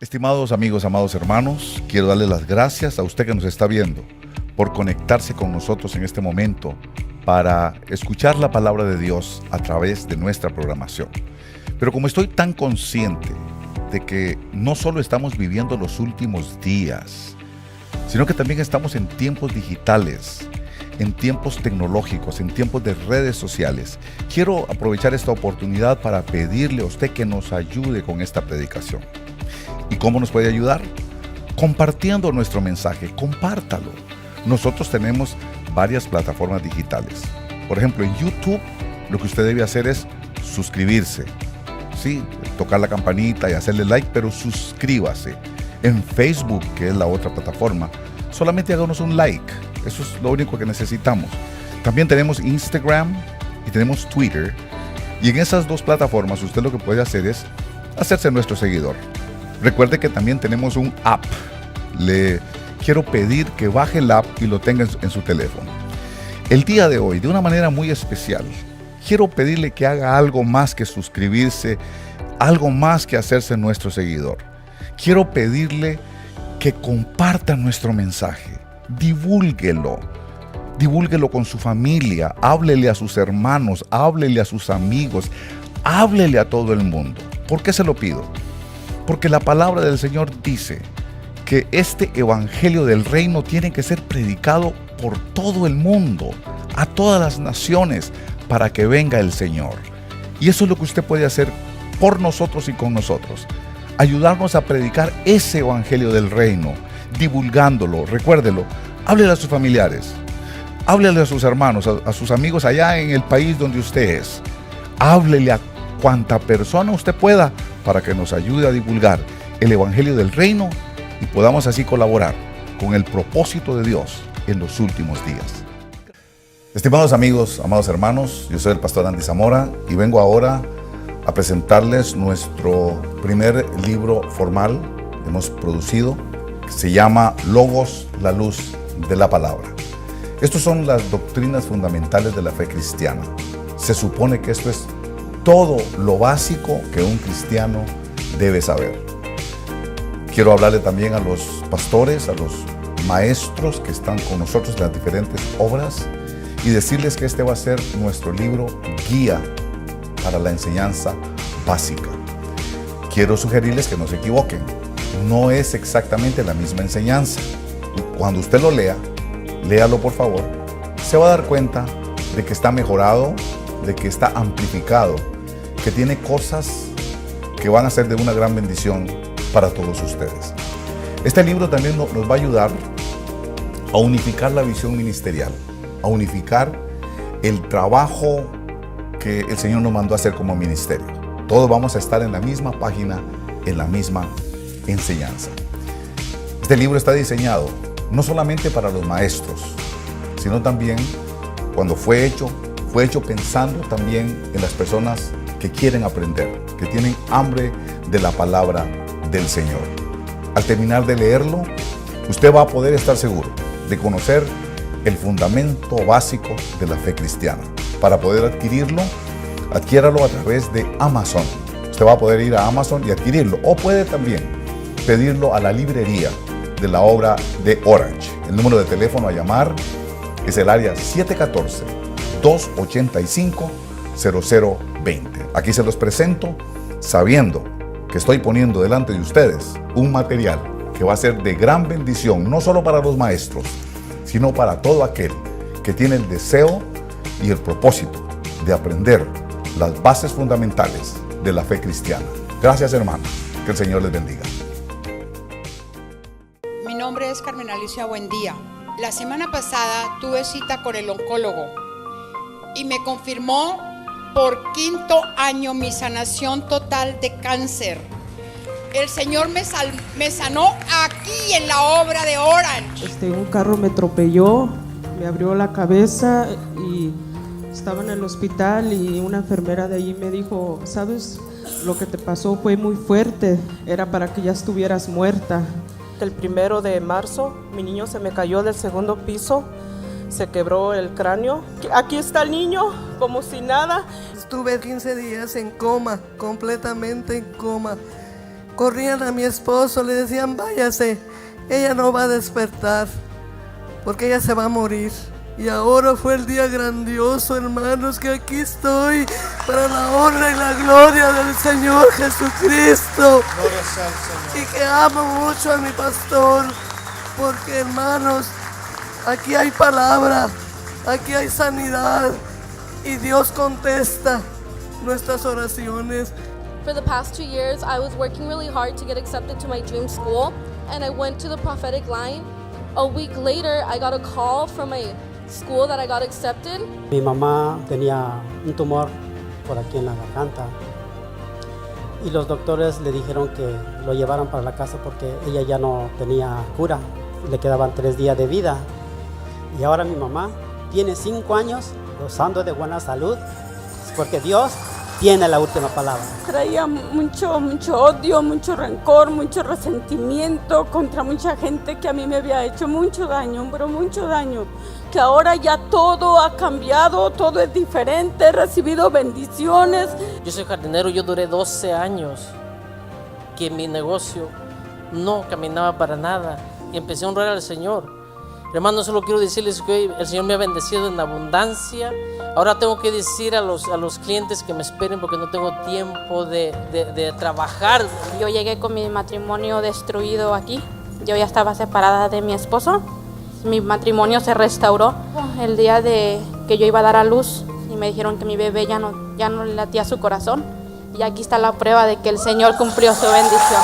Estimados amigos, amados hermanos, quiero darle las gracias a usted que nos está viendo por conectarse con nosotros en este momento para escuchar la palabra de Dios a través de nuestra programación. Pero como estoy tan consciente de que no solo estamos viviendo los últimos días, sino que también estamos en tiempos digitales, en tiempos tecnológicos, en tiempos de redes sociales, quiero aprovechar esta oportunidad para pedirle a usted que nos ayude con esta predicación. ¿Y cómo nos puede ayudar? Compartiendo nuestro mensaje, compártalo. Nosotros tenemos varias plataformas digitales. Por ejemplo, en YouTube, lo que usted debe hacer es suscribirse. Sí, tocar la campanita y hacerle like, pero suscríbase. En Facebook, que es la otra plataforma, solamente háganos un like. Eso es lo único que necesitamos. También tenemos Instagram y tenemos Twitter. Y en esas dos plataformas, usted lo que puede hacer es hacerse nuestro seguidor. Recuerde que también tenemos un app. Le quiero pedir que baje el app y lo tenga en su teléfono. El día de hoy, de una manera muy especial, quiero pedirle que haga algo más que suscribirse, algo más que hacerse nuestro seguidor. Quiero pedirle que comparta nuestro mensaje, divúlguelo con su familia, háblele a sus hermanos, háblele a sus amigos, háblele a todo el mundo. ¿Por qué se lo pido? Porque la palabra del Señor dice que este evangelio del reino tiene que ser predicado por todo el mundo, a todas las naciones, para que venga el Señor. Y eso es lo que usted puede hacer por nosotros y con nosotros. Ayudarnos a predicar ese evangelio del reino, divulgándolo, recuérdelo, háblele a sus familiares, háblele a sus hermanos, a sus amigos allá en el país donde usted es. Háblele a cuanta persona usted pueda para que nos ayude a divulgar el evangelio del reino y podamos así colaborar con el propósito de Dios en los últimos días. Estimados amigos, amados hermanos, yo soy el pastor Andy Zamora y vengo ahora a presentarles nuestro primer libro formal que hemos producido, que se llama Logos, la luz de la palabra. Estas son las doctrinas fundamentales de la fe cristiana. Se supone que esto es todo lo básico que un cristiano debe saber. Quiero hablarle también a los pastores, a los maestros que están con nosotros en las diferentes obras y decirles que este va a ser nuestro libro guía para la enseñanza básica. Quiero sugerirles que no se equivoquen. No es exactamente la misma enseñanza. Cuando usted lo lea, léalo por favor, se va a dar cuenta de que está mejorado, de que está amplificado, que tiene cosas que van a ser de una gran bendición para todos ustedes. Este libro también nos va a ayudar a unificar la visión ministerial, a unificar el trabajo que el Señor nos mandó a hacer como ministerio. Todos vamos a estar en la misma página, en la misma enseñanza. Este libro está diseñado no solamente para los maestros, sino también cuando fue hecho pensando también en las personas que quieren aprender, que tienen hambre de la palabra del Señor. Al terminar de leerlo, usted va a poder estar seguro de conocer el fundamento básico de la fe cristiana. Para poder adquirirlo, adquiéralo a través de Amazon. Usted va a poder ir a Amazon y adquirirlo, o puede también pedirlo a la librería de la obra de Orange. El número de teléfono a llamar es el área 714-285-0020. Aquí se los presento sabiendo que estoy poniendo delante de ustedes un material que va a ser de gran bendición, no solo para los maestros, sino para todo aquel que tiene el deseo y el propósito de aprender las bases fundamentales de la fe cristiana. Gracias, hermanos. Que el Señor les bendiga. Mi nombre es Carmen Alicia Buendía. La semana pasada tuve cita con el oncólogo y me confirmó por 5º año mi sanación total de cáncer. El Señor me sanó aquí en la obra de Orange. Un carro me atropelló, me abrió la cabeza y estaba en el hospital y una enfermera de allí me dijo, ¿sabes? Lo que te pasó fue muy fuerte, era para que ya estuvieras muerta. El 1 de marzo mi niño se me cayó del 2º piso, se quebró el cráneo. Aquí está el niño, como si nada. Estuve 15 días en coma, completamente en coma. corrían a mi esposo, le decían, váyase, ella no va a despertar, porque ella se va a morir. Y ahora fue el día grandioso, hermanos, que aquí estoy para la honra y la gloria del Señor Jesucristo. Gloria sea al Señor. Y que amo mucho a mi pastor, porque, hermanos, aquí hay palabra, aquí hay sanidad, y Dios contesta nuestras oraciones. For the past 2 years, I was working really hard to get accepted to my dream school, and I went to the prophetic line. A week later, I got a call from my school that I got accepted. Mi mamá tenía un tumor por aquí en la garganta y los doctores le dijeron que lo llevaran para la casa porque ella ya no tenía cura, le quedaban 3 días de vida. Y ahora mi mamá tiene 5 años gozando de buena salud porque Dios tiene la última palabra. Traía mucho odio, mucho rencor, mucho resentimiento contra mucha gente que a mí me había hecho mucho daño, pero mucho daño. Que ahora ya todo ha cambiado, todo es diferente, he recibido bendiciones. Yo soy jardinero, yo duré 12 años que mi negocio no caminaba para nada y empecé a honrar al Señor. Hermanos, solo quiero decirles que hoy el Señor me ha bendecido en abundancia. Ahora tengo que decir a los clientes que me esperen porque no tengo tiempo de trabajar. Yo llegué con mi matrimonio destruido aquí. Yo ya estaba separada de mi esposo. Mi matrimonio se restauró el día de que yo iba a dar a luz y me dijeron que mi bebé ya no le latía su corazón. Y aquí está la prueba de que el Señor cumplió su bendición.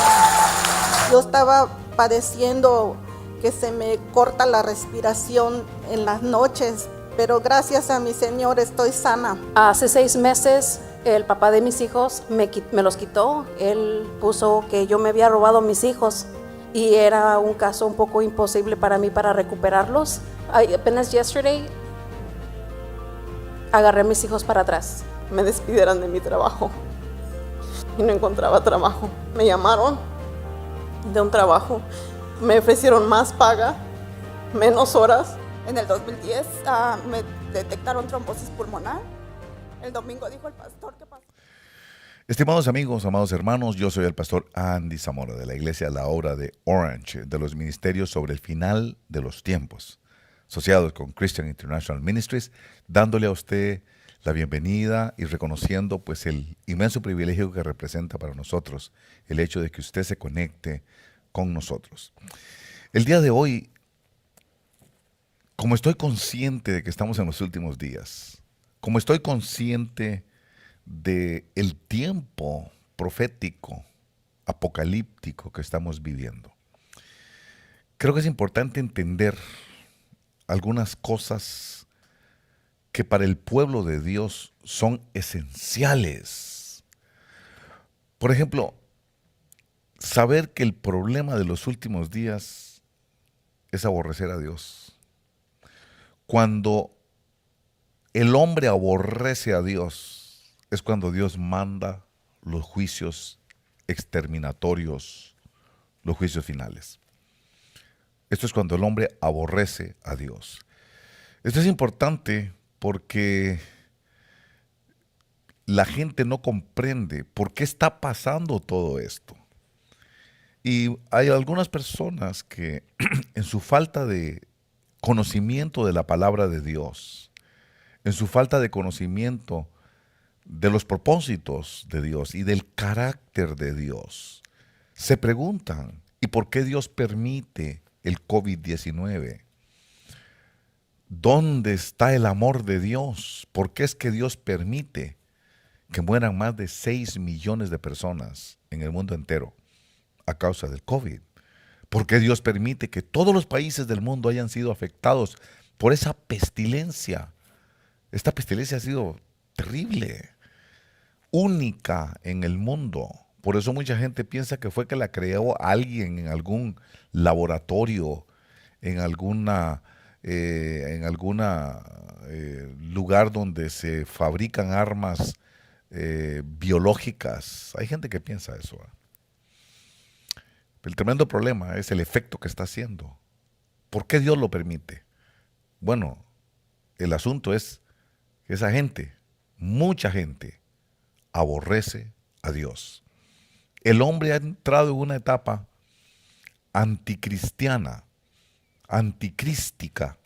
Yo estaba padeciendo que se me corta la respiración en las noches, pero gracias a mi Señor estoy sana. Hace 6 meses el papá de mis hijos me los quitó. Él puso que yo me había robado mis hijos y era un caso un poco imposible para mí para recuperarlos. Apenas yesterday agarré a mis hijos para atrás. Me despidieron de mi trabajo y no encontraba trabajo. Me llamaron de un trabajo. Me ofrecieron más paga, menos horas. En el 2010 me detectaron trombosis pulmonar. El domingo dijo el pastor que pasó. Estimados amigos, amados hermanos, yo soy el pastor Andy Zamora de la Iglesia La Obra de Orange, de los ministerios sobre el final de los tiempos, asociados con Christian International Ministries, dándole a usted la bienvenida y reconociendo pues el inmenso privilegio que representa para nosotros el hecho de que usted se conecte con nosotros. El día de hoy, como estoy consciente de que estamos en los últimos días, como estoy consciente de el tiempo profético, apocalíptico que estamos viviendo, creo que es importante entender algunas cosas que para el pueblo de Dios son esenciales. Por ejemplo, saber que el problema de los últimos días es aborrecer a Dios. Cuando el hombre aborrece a Dios, es cuando Dios manda los juicios exterminatorios, los juicios finales. Esto es cuando el hombre aborrece a Dios. Esto es importante porque la gente no comprende por qué está pasando todo esto. Y hay algunas personas que en su falta de conocimiento de la palabra de Dios, en su falta de conocimiento de los propósitos de Dios y del carácter de Dios, se preguntan, ¿y por qué Dios permite el COVID-19? ¿Dónde está el amor de Dios? ¿Por qué es que Dios permite que mueran más de 6 millones de personas en el mundo entero a causa del COVID? ¿Por qué Dios permite que todos los países del mundo hayan sido afectados por esa pestilencia? Esta pestilencia ha sido terrible, única en el mundo. Por eso mucha gente piensa que fue que la creó alguien en algún laboratorio, en alguna lugar donde se fabrican armas biológicas. Hay gente que piensa eso. El tremendo problema es el efecto que está haciendo. ¿Por qué Dios lo permite? Bueno, el asunto es que esa gente, mucha gente, aborrece a Dios. El hombre ha entrado en una etapa anticristiana, anticrística,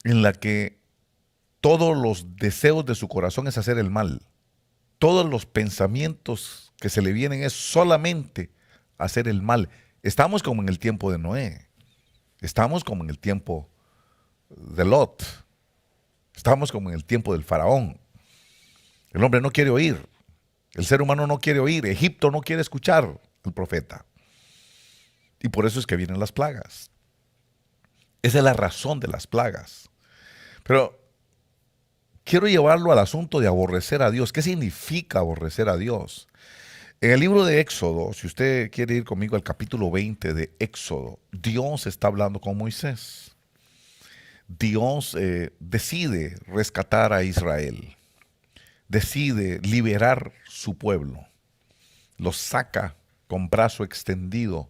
en la que todos los deseos de su corazón es hacer el mal. Todos los pensamientos que se le vienen es solamente hacer el mal. Estamos como en el tiempo de Noé. Estamos como en el tiempo de Lot. Estamos como en el tiempo del faraón. El hombre no quiere oír. El ser humano no quiere oír. Egipto no quiere escuchar al profeta. Y por eso es que vienen las plagas. Esa es la razón de las plagas. Pero quiero llevarlo al asunto de aborrecer a Dios. ¿Qué significa aborrecer a Dios? En el libro de Éxodo, si usted quiere ir conmigo al capítulo 20 de Éxodo, Dios está hablando con Moisés. Dios decide rescatar a Israel. Decide liberar su pueblo. Los saca con brazo extendido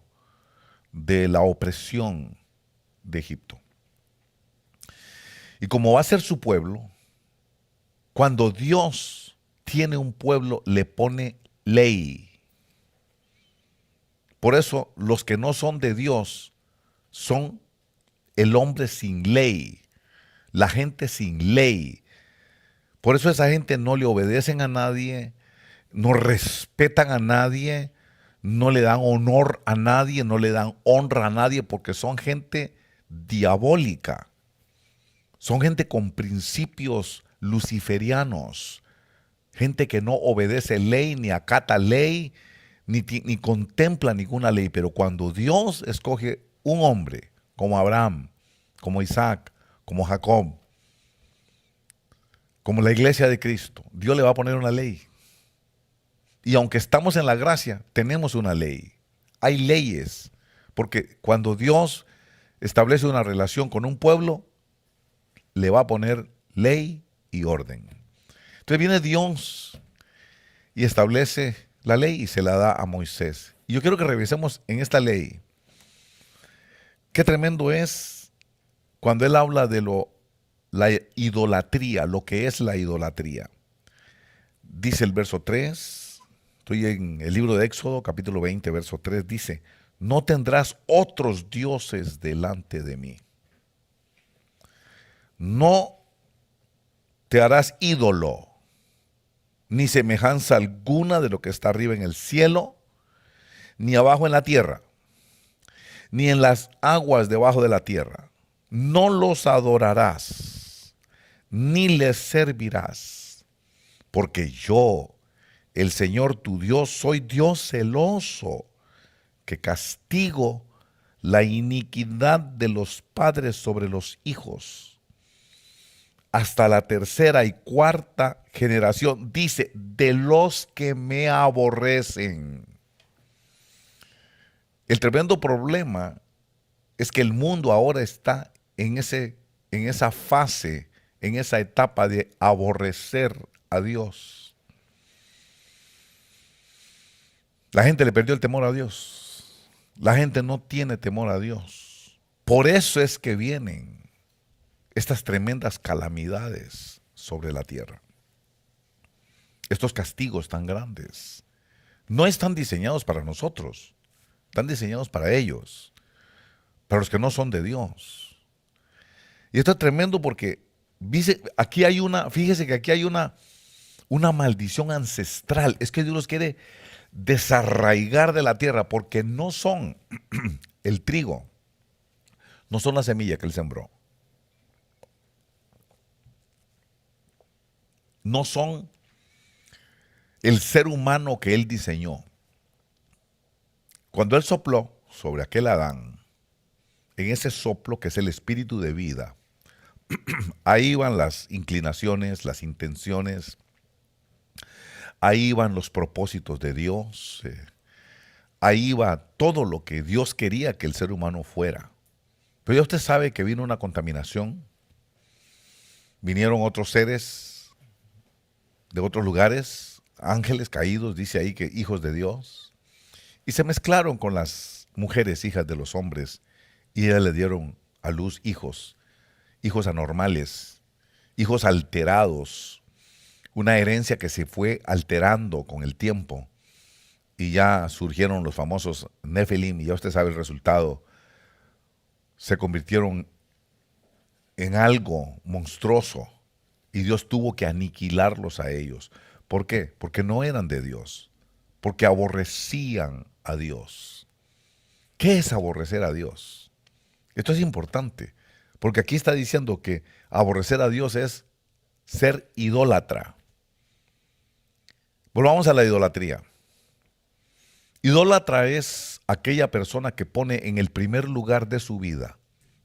de la opresión de Egipto. Y como va a ser su pueblo, cuando Dios tiene un pueblo, le pone ley. Por eso los que no son de Dios son el hombre sin ley, la gente sin ley. Por eso esa gente no le obedecen a nadie, no respetan a nadie, no le dan honor a nadie, no le dan honra a nadie, porque son gente diabólica. Son gente con principios luciferianos, gente que no obedece ley, ni acata ley, ni contempla ninguna ley. Pero cuando Dios escoge un hombre como Abraham, como Isaac, como Jacob, como la iglesia de Cristo, Dios le va a poner una ley. Y aunque estamos en la gracia, tenemos una ley. Hay leyes, porque cuando Dios establece una relación con un pueblo, le va a poner ley y orden. Entonces viene Dios y establece la ley y se la da a Moisés. Y yo quiero que revisemos en esta ley. Qué tremendo es cuando él habla de la idolatría, lo que es la idolatría. Dice el verso 3, estoy en el libro de Éxodo, capítulo 20, verso 3, dice: no tendrás otros dioses delante de mí. No te harás ídolo, ni semejanza alguna de lo que está arriba en el cielo, ni abajo en la tierra, ni en las aguas debajo de la tierra. No los adorarás, ni les servirás, porque yo, el Señor tu Dios, soy Dios celoso, que castigo la iniquidad de los padres sobre los hijos, hasta la tercera y cuarta generación, dice, de los que me aborrecen. El tremendo problema es que el mundo ahora está en esa fase, en esa etapa de aborrecer a Dios. La gente le perdió el temor a Dios. La gente no tiene temor a Dios. Por eso es que vienen estas tremendas calamidades sobre la tierra. Estos castigos tan grandes no están diseñados para nosotros, están diseñados para ellos, para los que no son de Dios. Y esto es tremendo porque fíjese que aquí hay una maldición ancestral. Es que Dios los quiere desarraigar de la tierra porque no son el trigo, no son la semilla que Él sembró. No son el ser humano que Él diseñó. Cuando Él sopló sobre aquel Adán, en ese soplo que es el espíritu de vida, ahí van las inclinaciones, las intenciones, ahí van los propósitos de Dios, ahí va todo lo que Dios quería que el ser humano fuera. Pero ya usted sabe que vino una contaminación, vinieron otros seres de otros lugares, ángeles caídos, dice ahí que hijos de Dios, y se mezclaron con las mujeres hijas de los hombres, y ellas le dieron a luz hijos anormales, hijos alterados, una herencia que se fue alterando con el tiempo, y ya surgieron los famosos Nefilim, y ya usted sabe el resultado. Se convirtieron en algo monstruoso y Dios tuvo que aniquilarlos a ellos. ¿Por qué? Porque no eran de Dios, porque aborrecían a Dios. ¿Qué es aborrecer a Dios? Esto es importante, porque aquí está diciendo que aborrecer a Dios es ser idólatra. Volvamos a la idolatría. Idólatra es aquella persona que pone en el primer lugar de su vida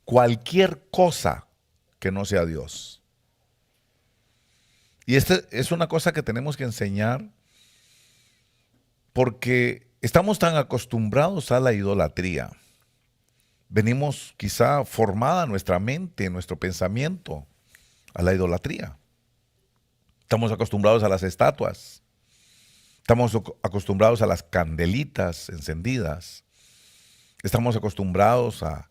cualquier cosa que no sea Dios. Y esta es una cosa que tenemos que enseñar porque estamos tan acostumbrados a la idolatría. Venimos quizá formada nuestra mente, nuestro pensamiento a la idolatría. Estamos acostumbrados a las estatuas. Estamos acostumbrados a las candelitas encendidas. Estamos acostumbrados a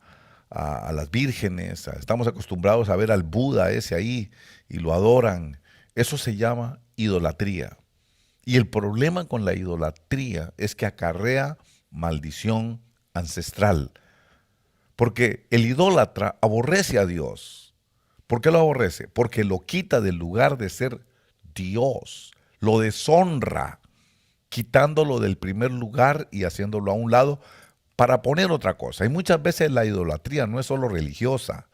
las vírgenes. Estamos acostumbrados a ver al Buda ese ahí y lo adoran. Eso se llama idolatría. Y el problema con la idolatría es que acarrea maldición ancestral. Porque el idólatra aborrece a Dios. ¿Por qué lo aborrece? Porque lo quita del lugar de ser Dios. Lo deshonra, quitándolo del primer lugar y haciéndolo a un lado para poner otra cosa. Y muchas veces la idolatría no es solo religiosa,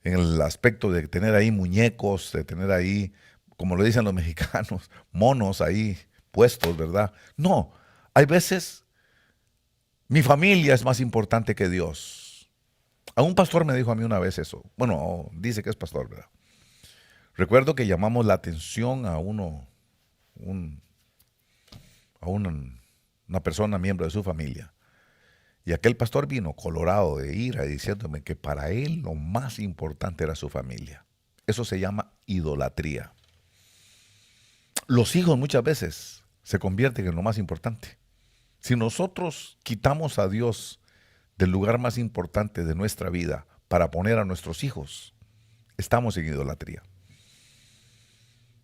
en el aspecto de tener ahí muñecos, de tener ahí, como lo dicen los mexicanos, monos ahí puestos, ¿verdad? No, hay veces mi familia es más importante que Dios. A un pastor me dijo a mí una vez eso. Bueno, dice que es pastor, ¿verdad? Recuerdo que llamamos la atención a una persona, miembro de su familia. Y aquel pastor vino colorado de ira diciéndome que para él lo más importante era su familia. Eso se llama idolatría. Los hijos muchas veces se convierten en lo más importante. Si nosotros quitamos a Dios del lugar más importante de nuestra vida para poner a nuestros hijos, estamos en idolatría.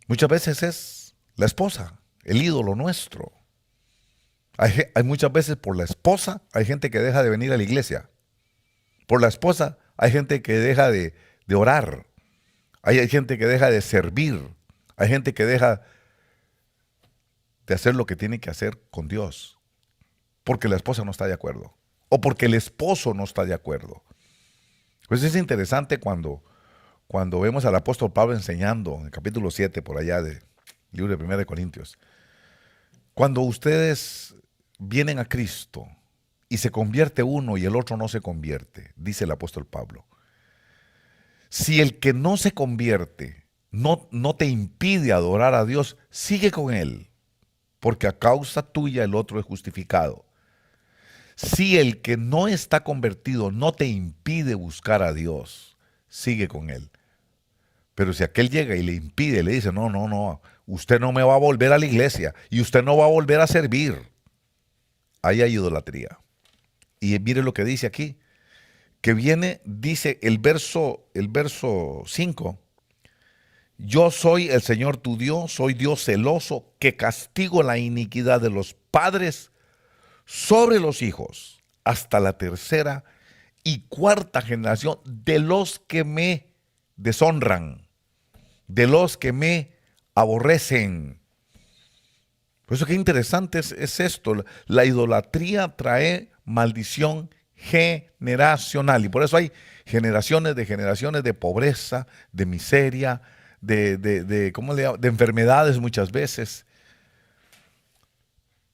Muchas veces es la esposa, el ídolo nuestro. Hay muchas veces por la esposa hay gente que deja de venir a la iglesia. Por la esposa hay gente que deja de orar. Hay gente que deja de servir. Hay gente que deja de hacer lo que tiene que hacer con Dios. Porque la esposa no está de acuerdo. O porque el esposo no está de acuerdo. Pues es interesante cuando vemos al apóstol Pablo enseñando en el capítulo 7 por allá del libro de 1 Corintios. Cuando ustedes vienen a Cristo y se convierte uno y el otro no se convierte, dice el apóstol Pablo. Si el que no se convierte no te impide adorar a Dios, sigue con él, porque a causa tuya el otro es justificado. Si el que no está convertido no te impide buscar a Dios, sigue con él. Pero si aquel llega y le impide, le dice, no, usted no me va a volver a la iglesia y usted no va a volver a servir, ahí hay idolatría. Y mire lo que dice aquí, que viene, dice el verso 5, yo soy el Señor tu Dios, soy Dios celoso, que castigo la iniquidad de los padres sobre los hijos, hasta la tercera y cuarta generación de los que me deshonran, de los que me aborrecen. Por eso qué interesante es esto. La idolatría trae maldición generacional. Y por eso hay generaciones de pobreza, de miseria, de enfermedades muchas veces.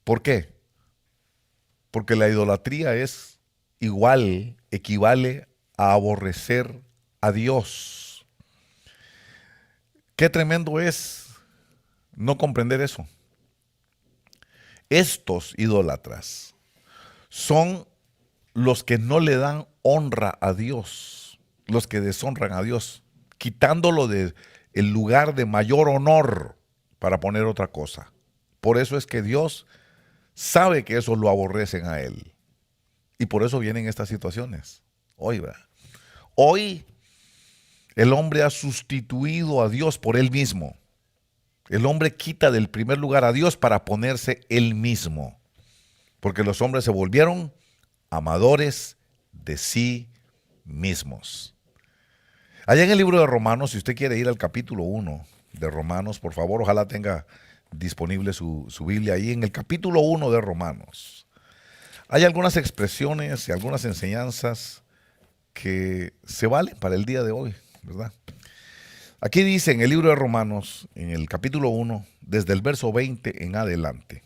¿Por qué? Porque la idolatría equivale a aborrecer a Dios. Qué tremendo es no comprender eso. Estos idólatras son los que no le dan honra a Dios, los que deshonran a Dios, quitándolo del lugar de mayor honor para poner otra cosa. Por eso es que Dios sabe que eso lo aborrecen a él. Y por eso vienen estas situaciones. Hoy el hombre ha sustituido a Dios por él mismo. El hombre quita del primer lugar a Dios para ponerse él mismo. porque los hombres se volvieron amadores de sí mismos. Allá en el libro de Romanos, si usted quiere ir al capítulo 1 de Romanos, por favor, ojalá tenga disponible su Biblia ahí en el capítulo 1 de Romanos. Hay algunas expresiones y algunas enseñanzas que se valen para el día de hoy, ¿verdad? Aquí dice en el libro de Romanos, en el capítulo 1, desde el verso 20 en adelante,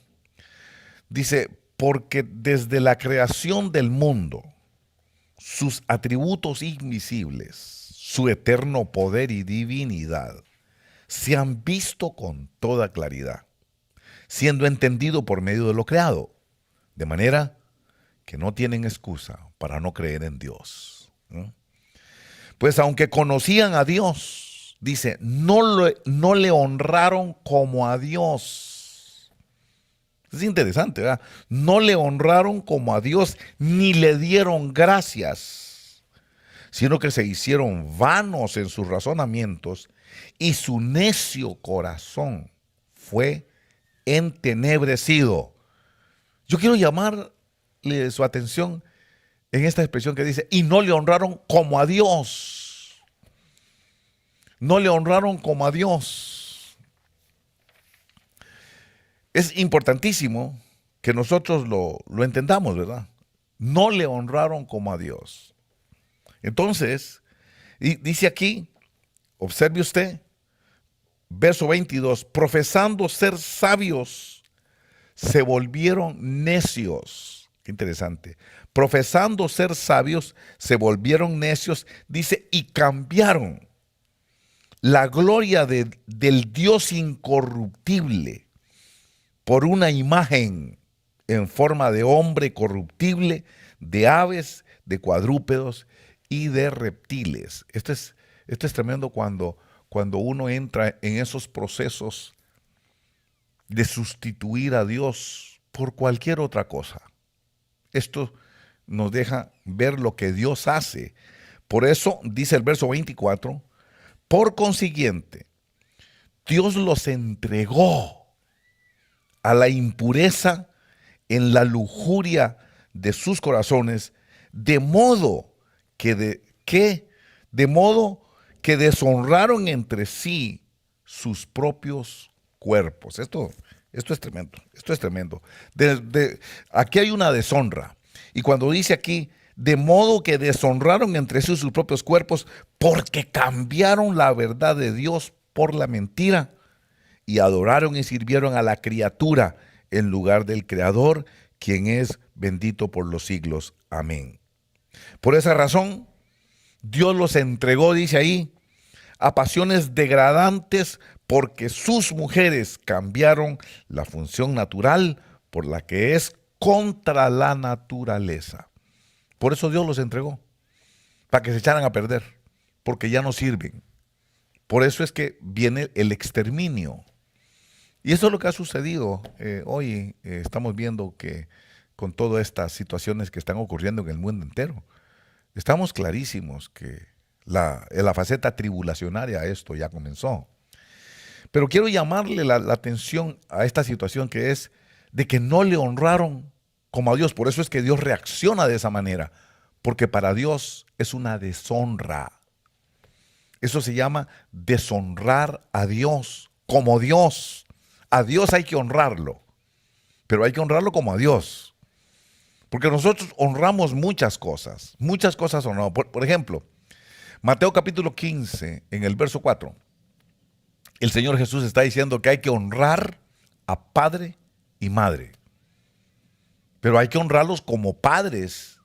dice, porque desde la creación del mundo, sus atributos invisibles, su eterno poder y divinidad, se han visto con toda claridad, siendo entendido por medio de lo creado, de manera que no tienen excusa para no creer en Dios, ¿no? Pues aunque conocían a Dios, dice, no le honraron como a Dios. Es interesante, ¿verdad? No le honraron como a Dios, ni le dieron gracias, sino que se hicieron vanos en sus razonamientos, y su necio corazón fue entenebrecido. Yo quiero llamarle su atención en esta expresión que dice, y no le honraron como a Dios. No le honraron como a Dios. Es importantísimo que nosotros lo entendamos, ¿verdad? No le honraron como a Dios. Entonces, dice aquí, observe usted, verso 22, profesando ser sabios, se volvieron necios. Qué interesante. Profesando ser sabios, se volvieron necios, dice, y cambiaron la gloria del Dios incorruptible por una imagen en forma de hombre corruptible, de aves, de cuadrúpedos y de reptiles. Esto es tremendo cuando uno entra en esos procesos de sustituir a Dios por cualquier otra cosa. Esto nos deja ver lo que Dios hace. Por eso dice el verso 24, por consiguiente, Dios los entregó a la impureza en la lujuria de sus corazones, de modo que deshonraron entre sí sus propios cuerpos. Esto es tremendo, esto es tremendo. Aquí hay una deshonra. Y cuando dice aquí, de modo que deshonraron entre sí sus propios cuerpos, porque cambiaron la verdad de Dios por la mentira, y adoraron y sirvieron a la criatura en lugar del Creador, quien es bendito por los siglos. Amén. Por esa razón, Dios los entregó, dice ahí, a pasiones degradantes, porque sus mujeres cambiaron la función natural por la que es contra la naturaleza. Por eso Dios los entregó, para que se echaran a perder, porque ya no sirven. Por eso es que viene el exterminio. Y eso es lo que ha sucedido. Hoy estamos viendo que con todas estas situaciones que están ocurriendo en el mundo entero, estamos clarísimos que la faceta tribulacionaria esto ya comenzó. Pero quiero llamarle la atención a esta situación que es de que no le honraron como a Dios. Por eso es que Dios reacciona de esa manera, porque para Dios es una deshonra. Eso se llama deshonrar a Dios como Dios. A Dios hay que honrarlo, pero hay que honrarlo como a Dios. Porque nosotros honramos muchas cosas honramos. Por ejemplo, Mateo capítulo 15, en el verso 4, el Señor Jesús está diciendo que hay que honrar a padre y madre. Pero hay que honrarlos como padres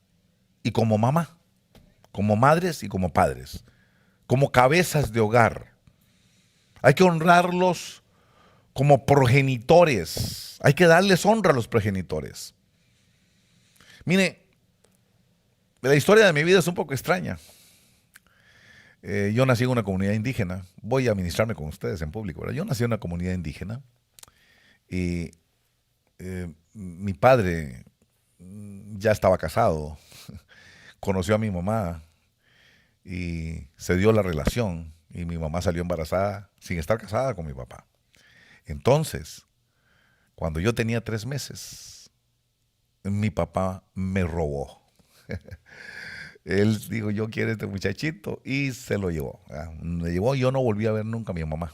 y como mamá, como madres y como padres, como cabezas de hogar. Hay que honrarlos como progenitores. Hay que darles honra a los progenitores. Mire, la historia de mi vida es un poco extraña. Yo nací en una comunidad indígena. Voy a ministrarme con ustedes en público, ¿verdad? Yo nací en una comunidad indígena y mi padre ya estaba casado, conoció a mi mamá y se dio la relación y mi mamá salió embarazada sin estar casada con mi papá. Entonces, cuando yo tenía 3 meses, mi papá me robó. Él dijo, yo quiero este muchachito, y se lo llevó. Me llevó, yo no volví a ver nunca a mi mamá,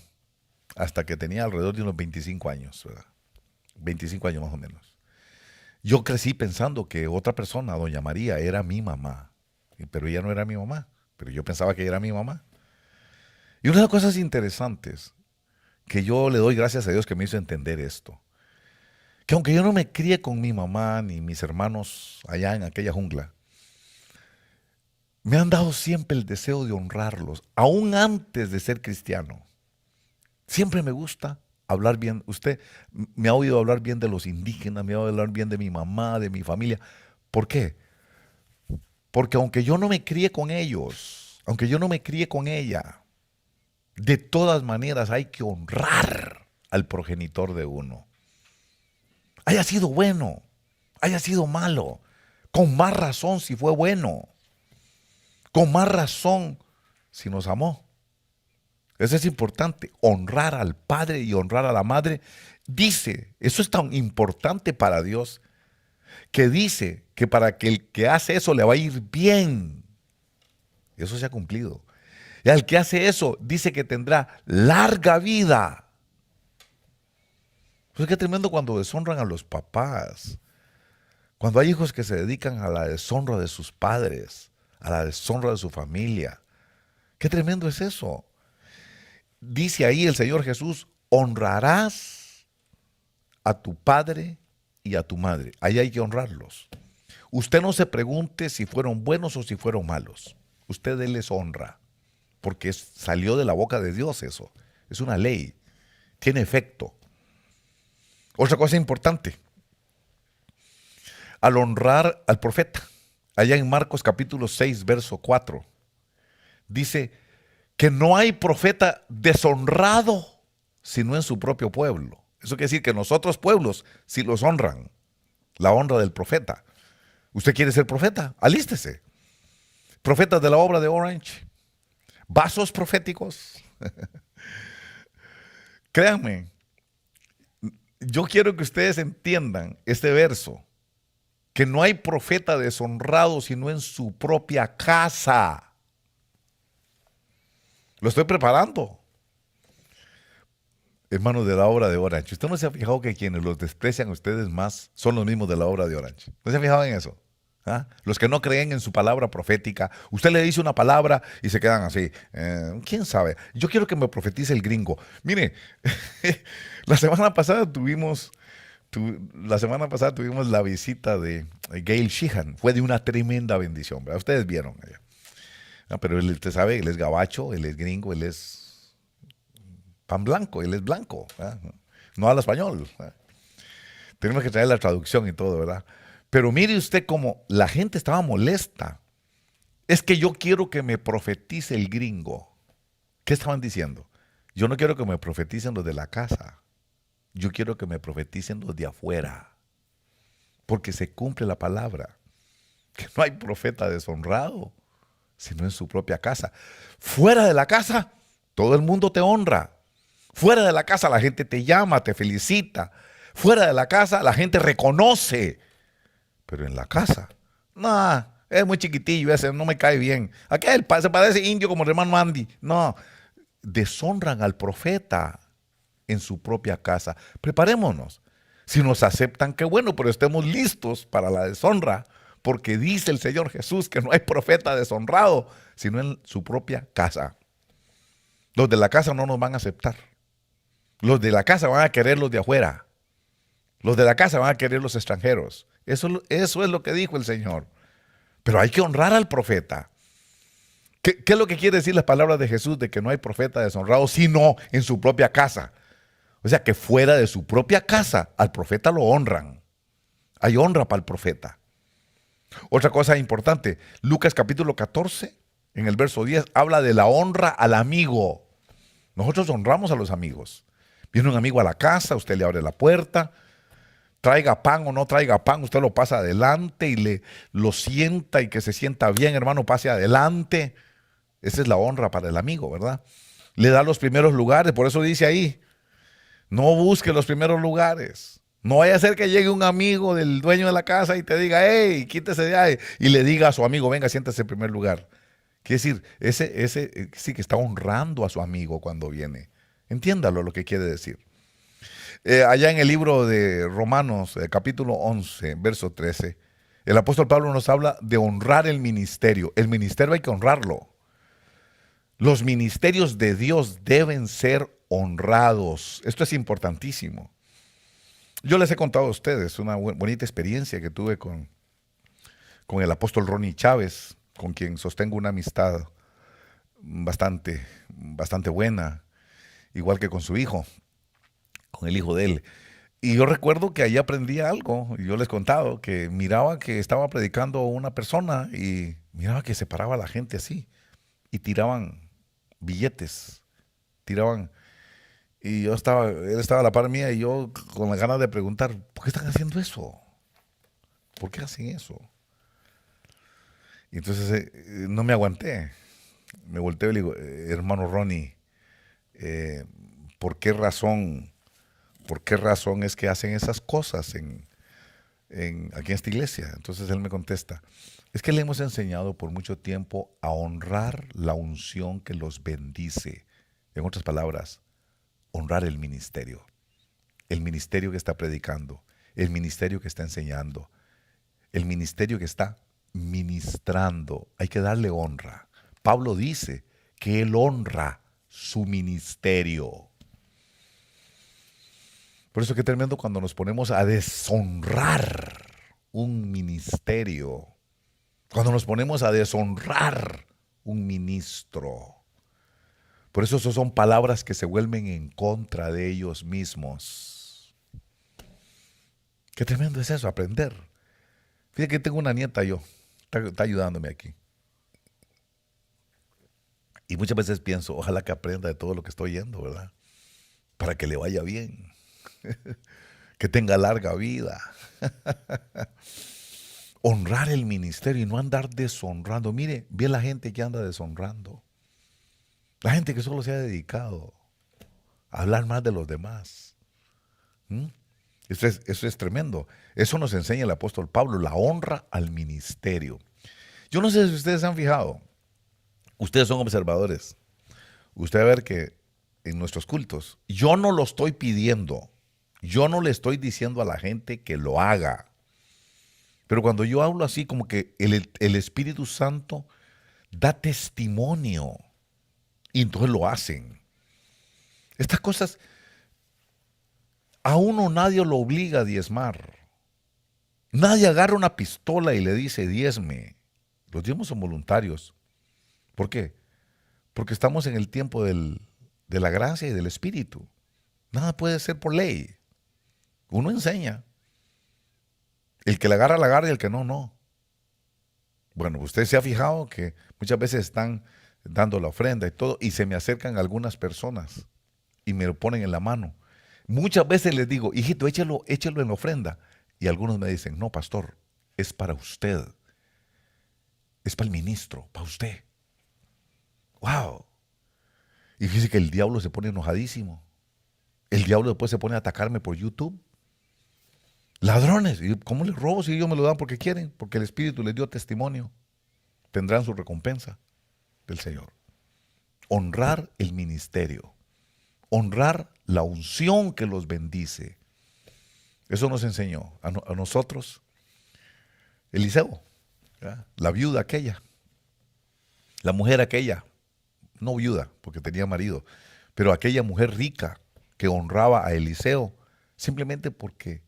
hasta que tenía alrededor de unos 25 años, ¿verdad? 25 años más o menos. Yo crecí pensando que otra persona, doña María, era mi mamá, pero ella no era mi mamá, pero yo pensaba que ella era mi mamá. Y una de las cosas interesantes que yo le doy gracias a Dios que me hizo entender esto, que aunque yo no me crié con mi mamá ni mis hermanos allá en aquella jungla, me han dado siempre el deseo de honrarlos, aún antes de ser cristiano. Siempre me gusta hablar bien. Usted me ha oído hablar bien de los indígenas, me ha oído hablar bien de mi mamá, de mi familia. ¿Por qué? Porque aunque yo no me crié con ellos, aunque yo no me crié con ella, de todas maneras hay que honrar al progenitor de uno. Haya sido bueno, haya sido malo, con más razón si fue bueno, con más razón si nos amó. Eso es importante, honrar al padre y honrar a la madre. Dice, eso es tan importante para Dios, que dice que para que el que hace eso le va a ir bien. Eso se ha cumplido. Y al que hace eso, dice que tendrá larga vida. Pues qué tremendo cuando deshonran a los papás. Cuando hay hijos que se dedican a la deshonra de sus padres, a la deshonra de su familia. Qué tremendo es eso. Dice ahí el Señor Jesús, honrarás a tu padre y a tu madre. Ahí hay que honrarlos. Usted no se pregunte si fueron buenos o si fueron malos. Usted les honra, porque salió de la boca de Dios eso. Es una ley, tiene efecto. Otra cosa importante, al honrar al profeta, allá en Marcos capítulo 6, verso 4, dice que no hay profeta deshonrado sino en su propio pueblo. Eso quiere decir que nosotros pueblos sí los honran, la honra del profeta. ¿Usted quiere ser profeta? Alístese. Profetas de la obra de Orange, vasos proféticos. Créanme, yo quiero que ustedes entiendan este verso, que no hay profeta deshonrado sino en su propia casa. Lo estoy preparando. Hermanos de la obra de Orange, ¿usted no se ha fijado que quienes los desprecian a ustedes más son los mismos de la obra de Orange? ¿No se ha fijado en eso? ¿Ah? Los que no creen en su palabra profética. Usted le dice una palabra y se quedan así. ¿Quién sabe? Yo quiero que me profetice el gringo. Mire, la semana pasada tuvimos la visita de Gail Sheehan. Fue de una tremenda bendición, ¿verdad? Ustedes vieron. Pero usted sabe, él es gabacho, él es gringo, él es pan blanco, él es blanco. ¿Verdad? No habla español. ¿Verdad? Tenemos que traer la traducción y todo, ¿verdad? Pero mire usted cómo la gente estaba molesta. Es que yo quiero que me profetice el gringo. ¿Qué estaban diciendo? Yo no quiero que me profeticen los de la casa. Yo quiero que me profeticen los de afuera. Porque se cumple la palabra. Que no hay profeta deshonrado, sino en su propia casa. Fuera de la casa, todo el mundo te honra. Fuera de la casa, la gente te llama, te felicita. Fuera de la casa, la gente reconoce. Pero en la casa, no, es muy chiquitillo ese, no me cae bien. Aquel se parece indio como el hermano Andy. No, deshonran al profeta en su propia casa. Preparémonos. Si nos aceptan, qué bueno, pero estemos listos para la deshonra, porque dice el Señor Jesús que no hay profeta deshonrado, sino en su propia casa. Los de la casa no nos van a aceptar. Los de la casa van a querer los de afuera. Los de la casa van a querer los extranjeros. Eso es lo que dijo el Señor. Pero hay que honrar al profeta. ¿Qué es lo que quiere decir las palabras de Jesús de que no hay profeta deshonrado sino en su propia casa? O sea que fuera de su propia casa al profeta lo honran. Hay honra para el profeta. Otra cosa importante, Lucas capítulo 14, en el verso 10, habla de la honra al amigo. Nosotros honramos a los amigos. Viene un amigo a la casa, usted le abre la puerta. Traiga pan o no traiga pan, usted lo pasa adelante y lo sienta y que se sienta bien, hermano, pase adelante. Esa es la honra para el amigo, ¿verdad? Le da los primeros lugares, por eso dice ahí, no busque los primeros lugares. No vaya a ser que llegue un amigo del dueño de la casa y te diga, hey, quítese de ahí, y le diga a su amigo, venga, siéntese en primer lugar. Quiere decir, ese sí que está honrando a su amigo cuando viene. Entiéndalo lo que quiere decir. Allá en el libro de Romanos, capítulo 11, verso 13, el apóstol Pablo nos habla de honrar el ministerio. El ministerio hay que honrarlo. Los ministerios de Dios deben ser honrados. Esto es importantísimo. Yo les he contado a ustedes una bonita experiencia que tuve con el apóstol Ronnie Chávez, con quien sostengo una amistad bastante buena, igual que con su hijo, con el hijo de él. Y yo recuerdo que ahí aprendí algo, y yo les he contado, que miraba que estaba predicando una persona y miraba que se paraba la gente así, y tiraban billetes, y él estaba a la par mía y yo con la ganas de preguntar, ¿por qué están haciendo eso? ¿Por qué hacen eso? Y entonces no me aguanté, me volteé y le digo, hermano Ronnie, ¿por qué razón es que hacen esas cosas aquí en esta iglesia? Entonces él me contesta, es que le hemos enseñado por mucho tiempo a honrar la unción que los bendice. En otras palabras, honrar el ministerio que está predicando, el ministerio que está enseñando, el ministerio que está ministrando. Hay que darle honra. Pablo dice que él honra su ministerio. Por eso qué tremendo cuando nos ponemos a deshonrar un ministerio, cuando nos ponemos a deshonrar un ministro. Por eso son palabras que se vuelven en contra de ellos mismos. Qué tremendo es eso, aprender. Fíjate que tengo una nieta yo, está ayudándome aquí. Y muchas veces pienso, ojalá que aprenda de todo lo que estoy oyendo, ¿verdad? Para que le vaya bien. Que tenga larga vida. Honrar el ministerio y no andar deshonrando. Mire, ve la gente que anda deshonrando. La gente que solo se ha dedicado a hablar más de los demás. Eso es tremendo. Eso nos enseña el apóstol Pablo, la honra al ministerio. Yo no sé si ustedes se han fijado. Ustedes son observadores. Usted va a ver que en nuestros cultos, yo no lo estoy pidiendo. Yo no le estoy diciendo a la gente que lo haga. Pero cuando yo hablo así, como que el Espíritu Santo da testimonio. Y entonces lo hacen. Estas cosas, a uno nadie lo obliga a diezmar. Nadie agarra una pistola y le dice diezme. Los diezmos son voluntarios. ¿Por qué? Porque estamos en el tiempo de la gracia y del Espíritu. Nada puede ser por ley. Uno enseña. El que la agarra y el que no, no. Bueno, usted se ha fijado que muchas veces están dando la ofrenda y todo, y se me acercan algunas personas y me lo ponen en la mano. Muchas veces les digo, hijito, échelo en la ofrenda. Y algunos me dicen, no, pastor, es para usted. Es para el ministro, para usted. ¡Wow! Y fíjese que el diablo se pone enojadísimo. El diablo después se pone a atacarme por YouTube. Ladrones, ¿y cómo les robo si ellos me lo dan porque quieren? Porque el Espíritu les dio testimonio. Tendrán su recompensa del Señor. Honrar el ministerio. Honrar la unción que los bendice. Eso nos enseñó a nosotros Eliseo, ¿verdad? La viuda aquella, la mujer aquella, no viuda porque tenía marido, pero aquella mujer rica que honraba a Eliseo simplemente porque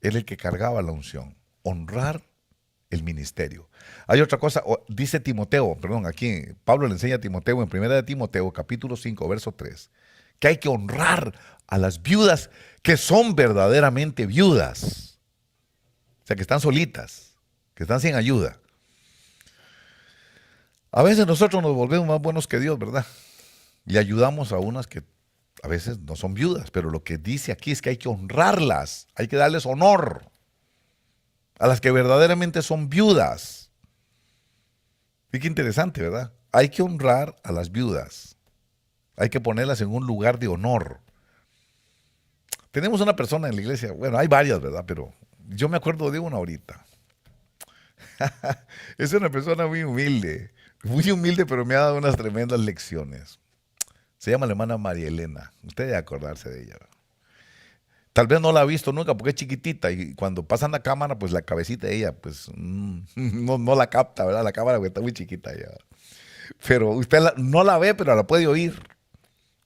él el que cargaba la unción. Honrar el ministerio. Hay otra cosa, dice Timoteo, aquí Pablo le enseña a Timoteo en 1 de Timoteo capítulo 5 verso 3, que hay que honrar a las viudas que son verdaderamente viudas. O sea, que están solitas, que están sin ayuda. A veces nosotros nos volvemos más buenos que Dios, ¿verdad? Y ayudamos a unas que a veces no son viudas, pero lo que dice aquí es que hay que honrarlas, hay que darles honor a las que verdaderamente son viudas. Y qué interesante, ¿verdad? Hay que honrar a las viudas. Hay que ponerlas en un lugar de honor. Tenemos una persona en la iglesia, bueno, hay varias, ¿verdad? Pero yo me acuerdo de una ahorita. Es una persona muy humilde, pero me ha dado unas tremendas lecciones. Se llama la hermana María Elena. Usted debe acordarse de ella. Tal vez no la ha visto nunca porque es chiquitita y cuando pasan la cámara, pues la cabecita de ella, pues no la capta, ¿verdad? La cámara porque está muy chiquita ya. Pero usted no la ve, pero la puede oír.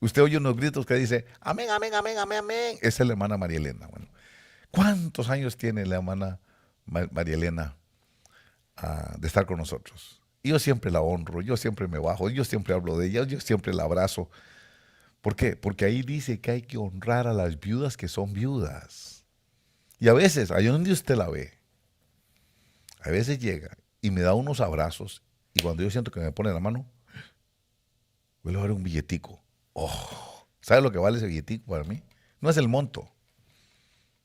Usted oye unos gritos que dice, amén, amén, amén, amén, amén. Esa es la hermana María Elena. Bueno, ¿cuántos años tiene la hermana María Elena de estar con nosotros? Yo siempre la honro, yo siempre me bajo, yo siempre hablo de ella, yo siempre la abrazo. ¿Por qué? Porque ahí dice que hay que honrar a las viudas que son viudas. Y a veces, ahí donde usted la ve, a veces llega y me da unos abrazos y cuando yo siento que me pone la mano, voy a dar un billetico. Oh, ¿sabe lo que vale ese billetico para mí? No es el monto.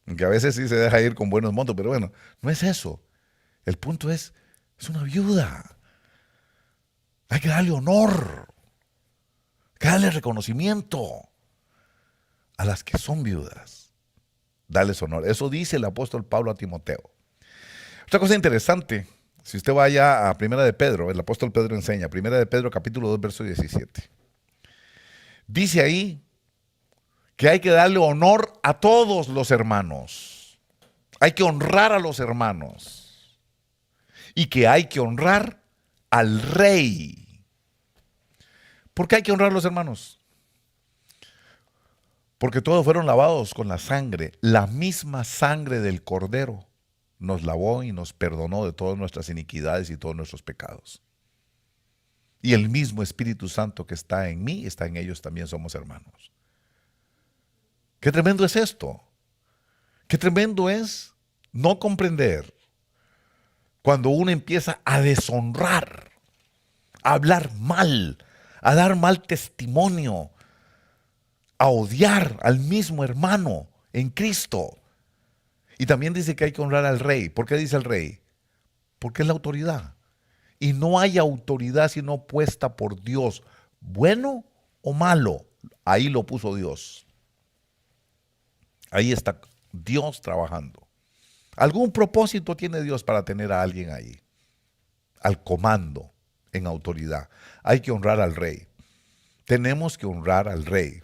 Aunque a veces sí se deja ir con buenos montos, pero bueno, no es eso. El punto es una viuda. Hay que darle honor. Hay que darle reconocimiento a las que son viudas. Darles honor. Eso dice el apóstol Pablo a Timoteo. Otra cosa interesante, si usted vaya a Primera de Pedro, el apóstol Pedro enseña, Primera de Pedro capítulo 2, verso 17. Dice ahí que hay que darle honor a todos los hermanos. Hay que honrar a los hermanos. Y que hay que honrar al rey. ¿Por qué hay que honrar a los hermanos? Porque todos fueron lavados con la sangre. La misma sangre del Cordero nos lavó y nos perdonó de todas nuestras iniquidades y todos nuestros pecados. Y el mismo Espíritu Santo que está en mí, está en ellos, también somos hermanos. Qué tremendo es esto. Qué tremendo es no comprender cuando uno empieza a deshonrar, a hablar mal, a dar mal testimonio, a odiar al mismo hermano en Cristo. Y también dice que hay que honrar al rey. ¿Por qué dice el rey? Porque es la autoridad. Y no hay autoridad sino puesta por Dios, bueno o malo. Ahí lo puso Dios. Ahí está Dios trabajando. Algún propósito tiene Dios para tener a alguien ahí, al comando, en autoridad. Hay que honrar al rey. Tenemos que honrar al rey.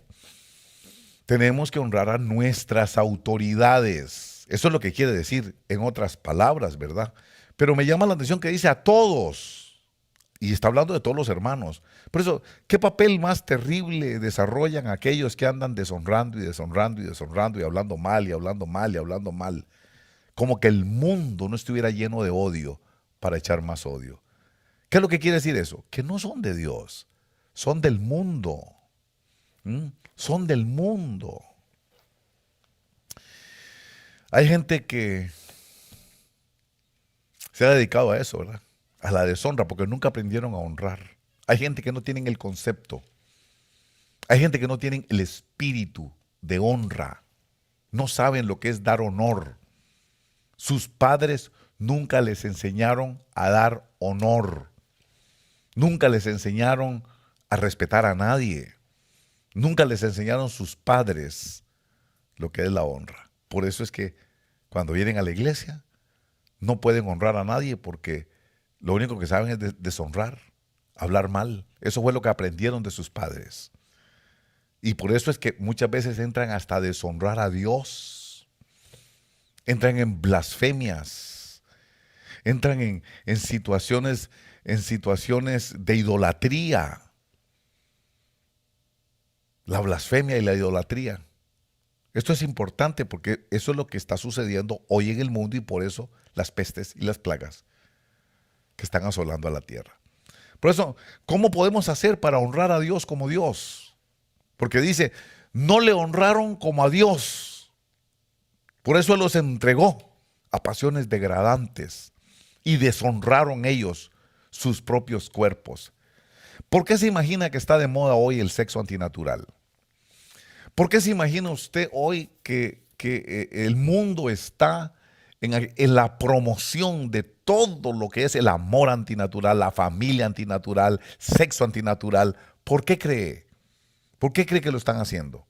Tenemos que honrar a nuestras autoridades. Eso es lo que quiere decir en otras palabras, ¿verdad? Pero me llama la atención que dice a todos. Y está hablando de todos los hermanos. Por eso, ¿qué papel más terrible desarrollan aquellos que andan deshonrando y deshonrando y deshonrando y hablando mal y hablando mal y hablando mal? Como que el mundo no estuviera lleno de odio para echar más odio. ¿Qué es lo que quiere decir eso? Que no son de Dios, son del mundo. Son del mundo. Hay gente que se ha dedicado a eso, ¿verdad? A la deshonra, porque nunca aprendieron a honrar. Hay gente que no tienen el concepto. Hay gente que no tienen el espíritu de honra. No saben lo que es dar honor. Sus padres nunca les enseñaron a dar honor. Nunca les enseñaron a respetar a nadie. Nunca les enseñaron sus padres lo que es la honra. Por eso es que cuando vienen a la iglesia no pueden honrar a nadie porque lo único que saben es deshonrar, hablar mal. Eso fue lo que aprendieron de sus padres. Y por eso es que muchas veces entran hasta a deshonrar a Dios. Entran en blasfemias. Entran en situaciones de idolatría. La blasfemia y la idolatría. Esto es importante porque eso es lo que está sucediendo hoy en el mundo y por eso las pestes y las plagas que están asolando a la tierra. Por eso, ¿cómo podemos hacer para honrar a Dios como Dios? Porque dice, no le honraron como a Dios. Por eso Él los entregó a pasiones degradantes y deshonraron ellos sus propios cuerpos. ¿Por qué se imagina que está de moda hoy el sexo antinatural? ¿Por qué se imagina usted hoy que el mundo está en la promoción de todo lo que es el amor antinatural, la familia antinatural, sexo antinatural? ¿Por qué cree? ¿Por qué cree que lo están haciendo?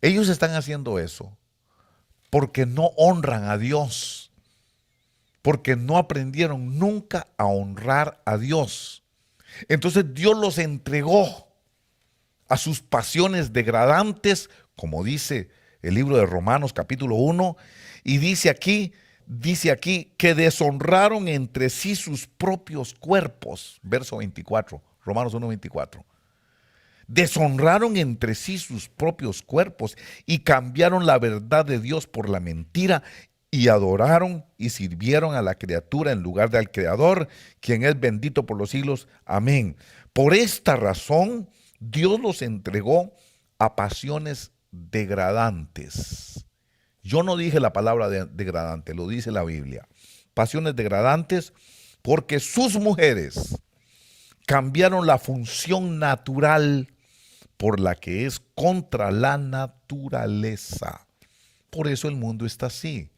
Ellos están haciendo eso porque no honran a Dios, porque no aprendieron nunca a honrar a Dios. Entonces Dios los entregó a sus pasiones degradantes, como dice el libro de Romanos capítulo 1, y dice aquí que deshonraron entre sí sus propios cuerpos. Verso 24, Romanos 1:24. Deshonraron entre sí sus propios cuerpos y cambiaron la verdad de Dios por la mentira y adoraron y sirvieron a la criatura en lugar del Creador, quien es bendito por los siglos. Amén. Por esta razón, Dios los entregó a pasiones degradantes. Yo no dije la palabra degradante, lo dice la Biblia. Pasiones degradantes porque sus mujeres cambiaron la función natural por la que es contra la naturaleza. Por eso el mundo está así,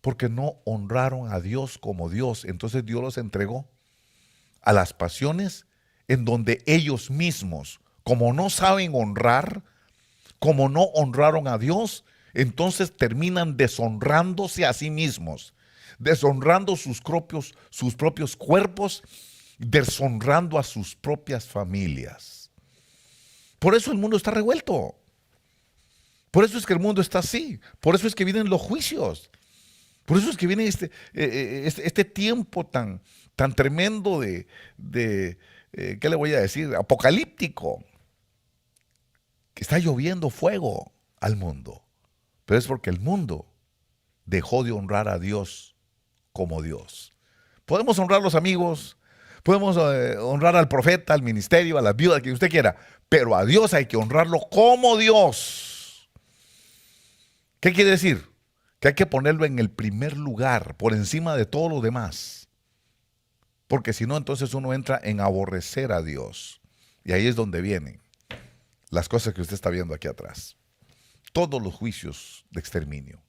porque no honraron a Dios como Dios. Entonces Dios los entregó a las pasiones en donde ellos mismos, como no saben honrar, como no honraron a Dios, entonces terminan deshonrándose a sí mismos, deshonrando sus propios cuerpos, deshonrando a sus propias familias. Por eso el mundo está revuelto. Por eso es que el mundo está así. Por eso es que vienen los juicios. Por eso es que viene este tiempo tan tremendo ¿qué le voy a decir? Apocalíptico. Que está lloviendo fuego al mundo. Pero es porque el mundo dejó de honrar a Dios como Dios. Podemos honrar a los amigos, podemos honrar al profeta, al ministerio, a la viuda, a quien usted quiera, pero a Dios hay que honrarlo como Dios. ¿Qué quiere decir? Que hay que ponerlo en el primer lugar, por encima de todo lo demás. Porque si no, entonces uno entra en aborrecer a Dios. Y ahí es donde vienen las cosas que usted está viendo aquí atrás. Todos los juicios de exterminio.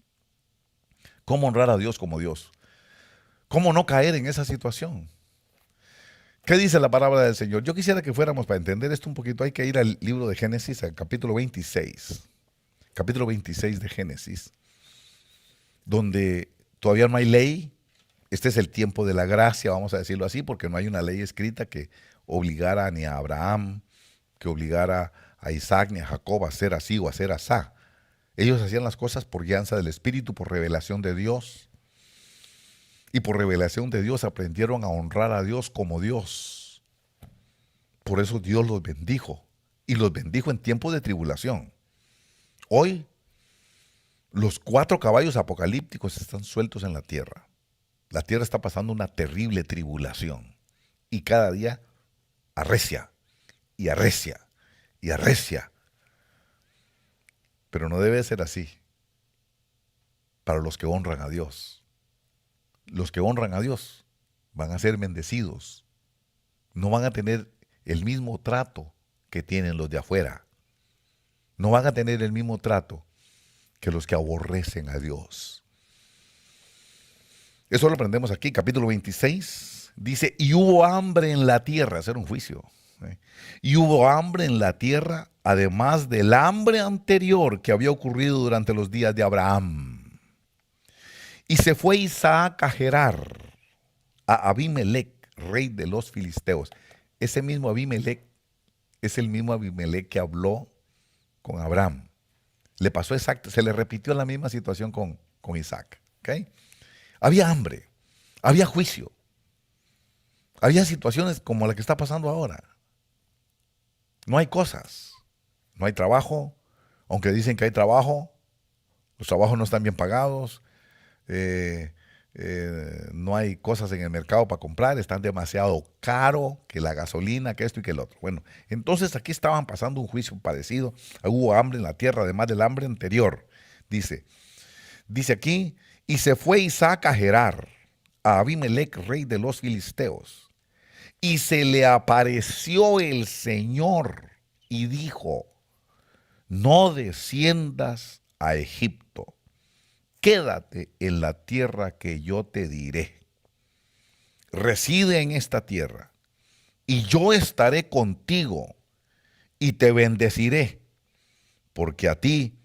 ¿Cómo honrar a Dios como Dios? ¿Cómo no caer en esa situación? ¿Qué dice la palabra del Señor? Yo quisiera que fuéramos, para entender esto un poquito, hay que ir al libro de Génesis, al capítulo 26. Capítulo 26 de Génesis, donde todavía no hay ley. Este es el tiempo de la gracia, vamos a decirlo así, porque no hay una ley escrita que obligara ni a Abraham, que obligara a Isaac ni a Jacob a hacer así o a hacer asá. Ellos hacían las cosas por guianza del Espíritu, por revelación de Dios. Y por revelación de Dios aprendieron a honrar a Dios como Dios. Por eso Dios los bendijo. Y los bendijo en tiempo de tribulación. Hoy, los 4 caballos apocalípticos están sueltos en la tierra. La tierra está pasando una terrible tribulación. Y cada día arrecia, y arrecia, y arrecia. Pero no debe ser así para los que honran a Dios. Los que honran a Dios van a ser bendecidos. No van a tener el mismo trato que tienen los de afuera. No van a tener el mismo trato que los que aborrecen a Dios. Eso lo aprendemos aquí, capítulo 26. Dice, y hubo hambre en la tierra. Ese era un juicio. Y hubo hambre en la tierra, además del hambre anterior que había ocurrido durante los días de Abraham. Y se fue Isaac a Gerar, a Abimelec, rey de los filisteos. Ese mismo Abimelec es el mismo Abimelec que habló con Abraham. Le pasó exacto, se le repitió la misma situación con Isaac. ¿Okay? Había hambre, había juicio, había situaciones como la que está pasando ahora. No hay cosas, no hay trabajo, aunque dicen que hay trabajo, los trabajos no están bien pagados. No hay cosas en el mercado para comprar, están demasiado caro, que la gasolina, que esto y que el otro. Bueno, entonces aquí estaban pasando un juicio parecido. Hubo hambre en la tierra, además del hambre anterior. Dice aquí, y se fue Isaac a Gerar, a Abimelec, rey de los filisteos, y se le apareció el Señor y dijo, no desciendas a Egipto. Quédate en la tierra que yo te diré. Reside en esta tierra, y yo estaré contigo, y te bendeciré, porque a ti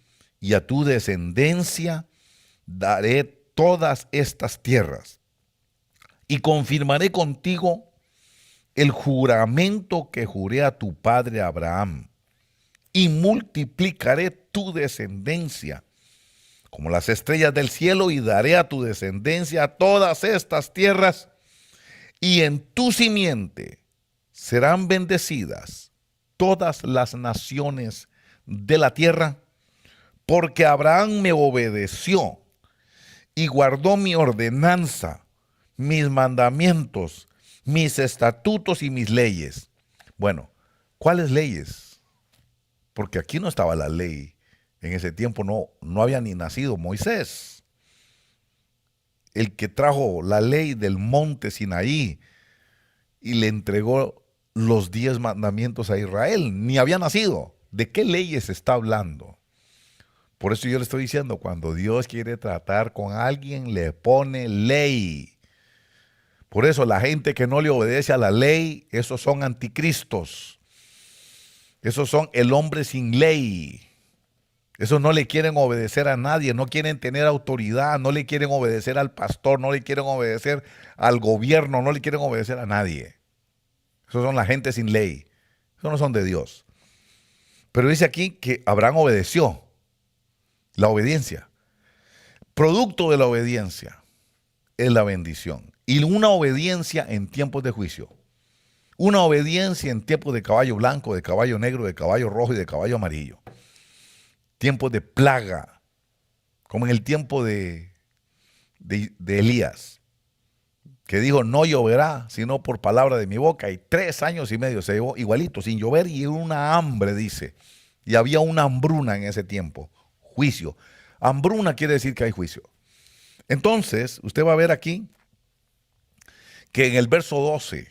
y a tu descendencia daré todas estas tierras, y confirmaré contigo el juramento que juré a tu padre Abraham, y multiplicaré tu descendencia como las estrellas del cielo, y daré a tu descendencia todas estas tierras, y en tu simiente serán bendecidas todas las naciones de la tierra, porque Abraham me obedeció y guardó mi ordenanza, mis mandamientos, mis estatutos y mis leyes. Bueno, ¿cuáles leyes? Porque aquí no estaba la ley. En ese tiempo no había ni nacido Moisés, el que trajo la ley del monte Sinaí y le entregó los 10 mandamientos a Israel. Ni había nacido. ¿De qué leyes está hablando? Por eso yo le estoy diciendo, cuando Dios quiere tratar con alguien, le pone ley. Por eso la gente que no le obedece a la ley, esos son anticristos. Esos son el hombre sin ley. Esos no le quieren obedecer a nadie, no quieren tener autoridad, no le quieren obedecer al pastor, no le quieren obedecer al gobierno, no le quieren obedecer a nadie. Esos son la gente sin ley. Esos no son de Dios. Pero dice aquí que Abraham obedeció. La obediencia. Producto de la obediencia es la bendición. Y una obediencia en tiempos de juicio. Una obediencia en tiempos de caballo blanco, de caballo negro, de caballo rojo y de caballo amarillo. Tiempos de plaga, como en el tiempo de Elías, que dijo, no lloverá, sino por palabra de mi boca, y 3 años y medio se llevó igualito, sin llover, y una hambre, dice, y había una hambruna en ese tiempo, juicio. Hambruna quiere decir que hay juicio. Entonces, usted va a ver aquí, que en el verso 12,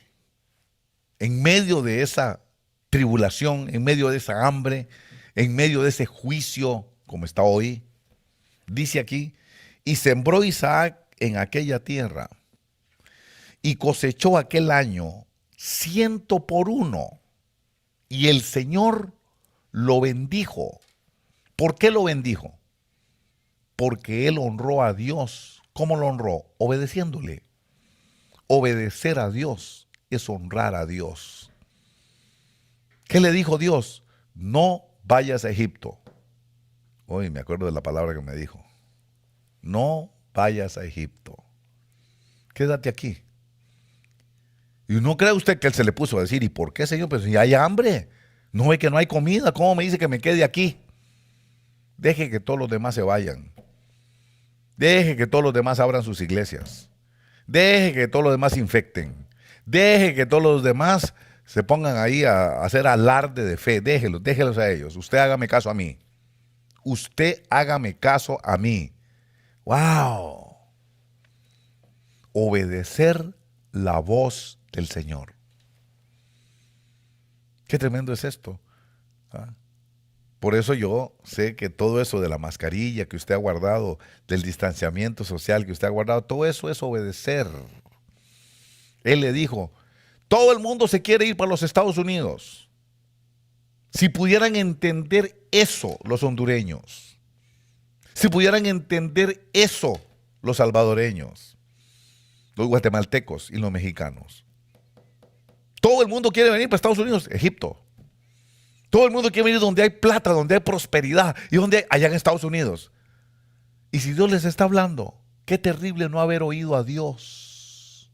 en medio de esa tribulación, en medio de esa hambre, en medio de ese juicio, como está hoy, dice aquí, y sembró Isaac en aquella tierra, y cosechó aquel año 100 por 1, y el Señor lo bendijo. ¿Por qué lo bendijo? Porque él honró a Dios. ¿Cómo lo honró? Obedeciéndole. Obedecer a Dios es honrar a Dios. ¿Qué le dijo Dios? No vayas a Egipto. Hoy me acuerdo de la palabra que me dijo. No vayas a Egipto. Quédate aquí. Y no cree usted que él se le puso a decir, ¿y por qué, Señor? Pues si hay hambre. No ve que no hay comida. ¿Cómo me dice que me quede aquí? Deje que todos los demás se vayan. Deje que todos los demás abran sus iglesias. Deje que todos los demás se infecten. Deje que todos los demás se pongan ahí a hacer alarde de fe. Déjelos a ellos. Usted hágame caso a mí. Usted hágame caso a mí. ¡Wow! Obedecer la voz del Señor. Qué tremendo es esto. ¿Ah? Por eso yo sé que todo eso de la mascarilla que usted ha guardado, del distanciamiento social que usted ha guardado, todo eso es obedecer. Él le dijo, todo el mundo se quiere ir para los Estados Unidos. Si pudieran entender eso los hondureños, si pudieran entender eso los salvadoreños, los guatemaltecos y los mexicanos. Todo el mundo quiere venir para Estados Unidos, Egipto. Todo el mundo quiere venir donde hay plata, donde hay prosperidad y donde hay, allá en Estados Unidos. Y si Dios les está hablando, qué terrible no haber oído a Dios.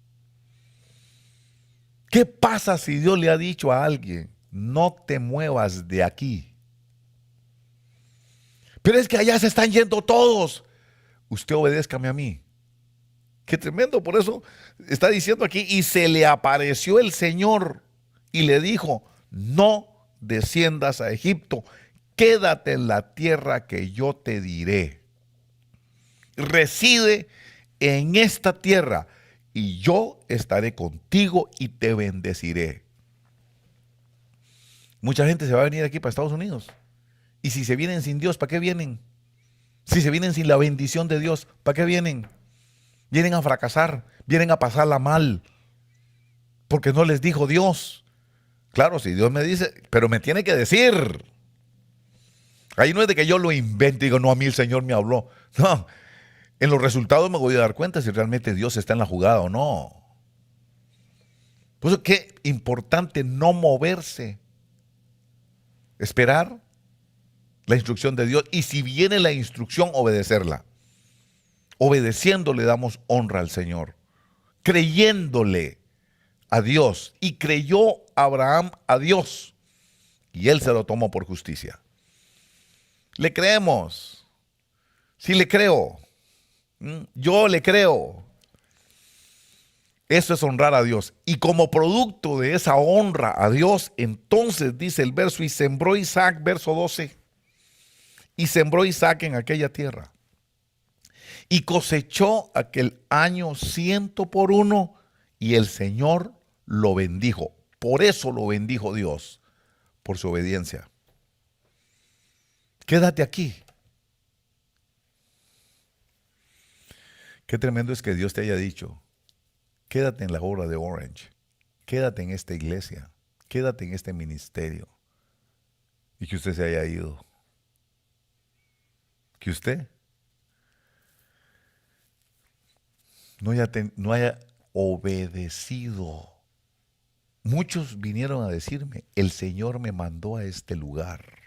¿Qué pasa si Dios le ha dicho a alguien, no te muevas de aquí? Pero es que allá se están yendo todos. Usted obedézcame a mí. Qué tremendo, por eso está diciendo aquí, y se le apareció el Señor y le dijo, no desciendas a Egipto, quédate en la tierra que yo te diré. Reside en esta tierra y yo estaré contigo y te bendeciré. Mucha gente se va a venir aquí para Estados Unidos. Y si se vienen sin Dios, ¿para qué vienen? Si se vienen sin la bendición de Dios, ¿para qué vienen? Vienen a fracasar, vienen a pasarla mal, porque no les dijo Dios. Claro, si Dios me dice, pero me tiene que decir. Ahí no es de que yo lo invente y digo, no, a mí el Señor me habló. No, en los resultados me voy a dar cuenta si realmente Dios está en la jugada o no. Por eso qué importante no moverse. Esperar la instrucción de Dios. Y si viene la instrucción, obedecerla. Obedeciendo le damos honra al Señor. Creyéndole a Dios. Y creyó Abraham a Dios. Y él se lo tomó por justicia. Le creemos. Sí le creo. Yo le creo. Eso es honrar a Dios. Y como producto de esa honra a Dios, entonces dice el verso, y sembró Isaac, verso 12, y sembró Isaac en aquella tierra. Y cosechó aquel año 100 por 1, y el Señor lo bendijo. Por eso lo bendijo Dios, por su obediencia. Quédate aquí. Qué tremendo es que Dios te haya dicho, quédate en la obra de Orange, quédate en esta iglesia, quédate en este ministerio, y que usted se haya ido. Que usted no haya obedecido. Muchos vinieron a decirme, el Señor me mandó a este lugar.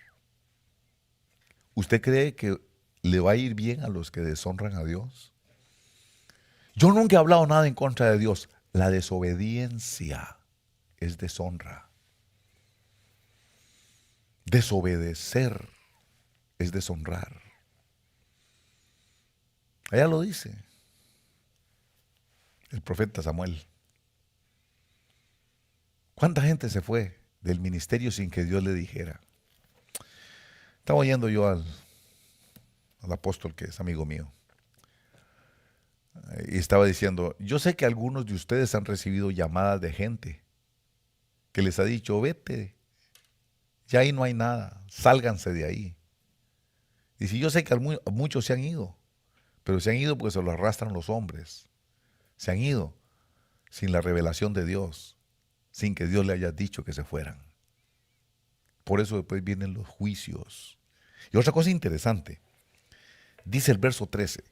¿Usted cree que le va a ir bien a los que deshonran a Dios? Yo nunca he hablado nada en contra de Dios. La desobediencia es deshonra. Desobedecer es deshonrar. Allá lo dice el profeta Samuel. ¿Cuánta gente se fue del ministerio sin que Dios le dijera? Estaba oyendo yo al apóstol que es amigo mío. Y estaba diciendo, yo sé que algunos de ustedes han recibido llamadas de gente que les ha dicho, vete, ya ahí no hay nada, sálganse de ahí. Y si yo sé que muchos se han ido, pero se han ido porque se lo arrastran los hombres. Se han ido sin la revelación de Dios, sin que Dios le haya dicho que se fueran. Por eso después vienen los juicios. Y otra cosa interesante, dice el verso 13,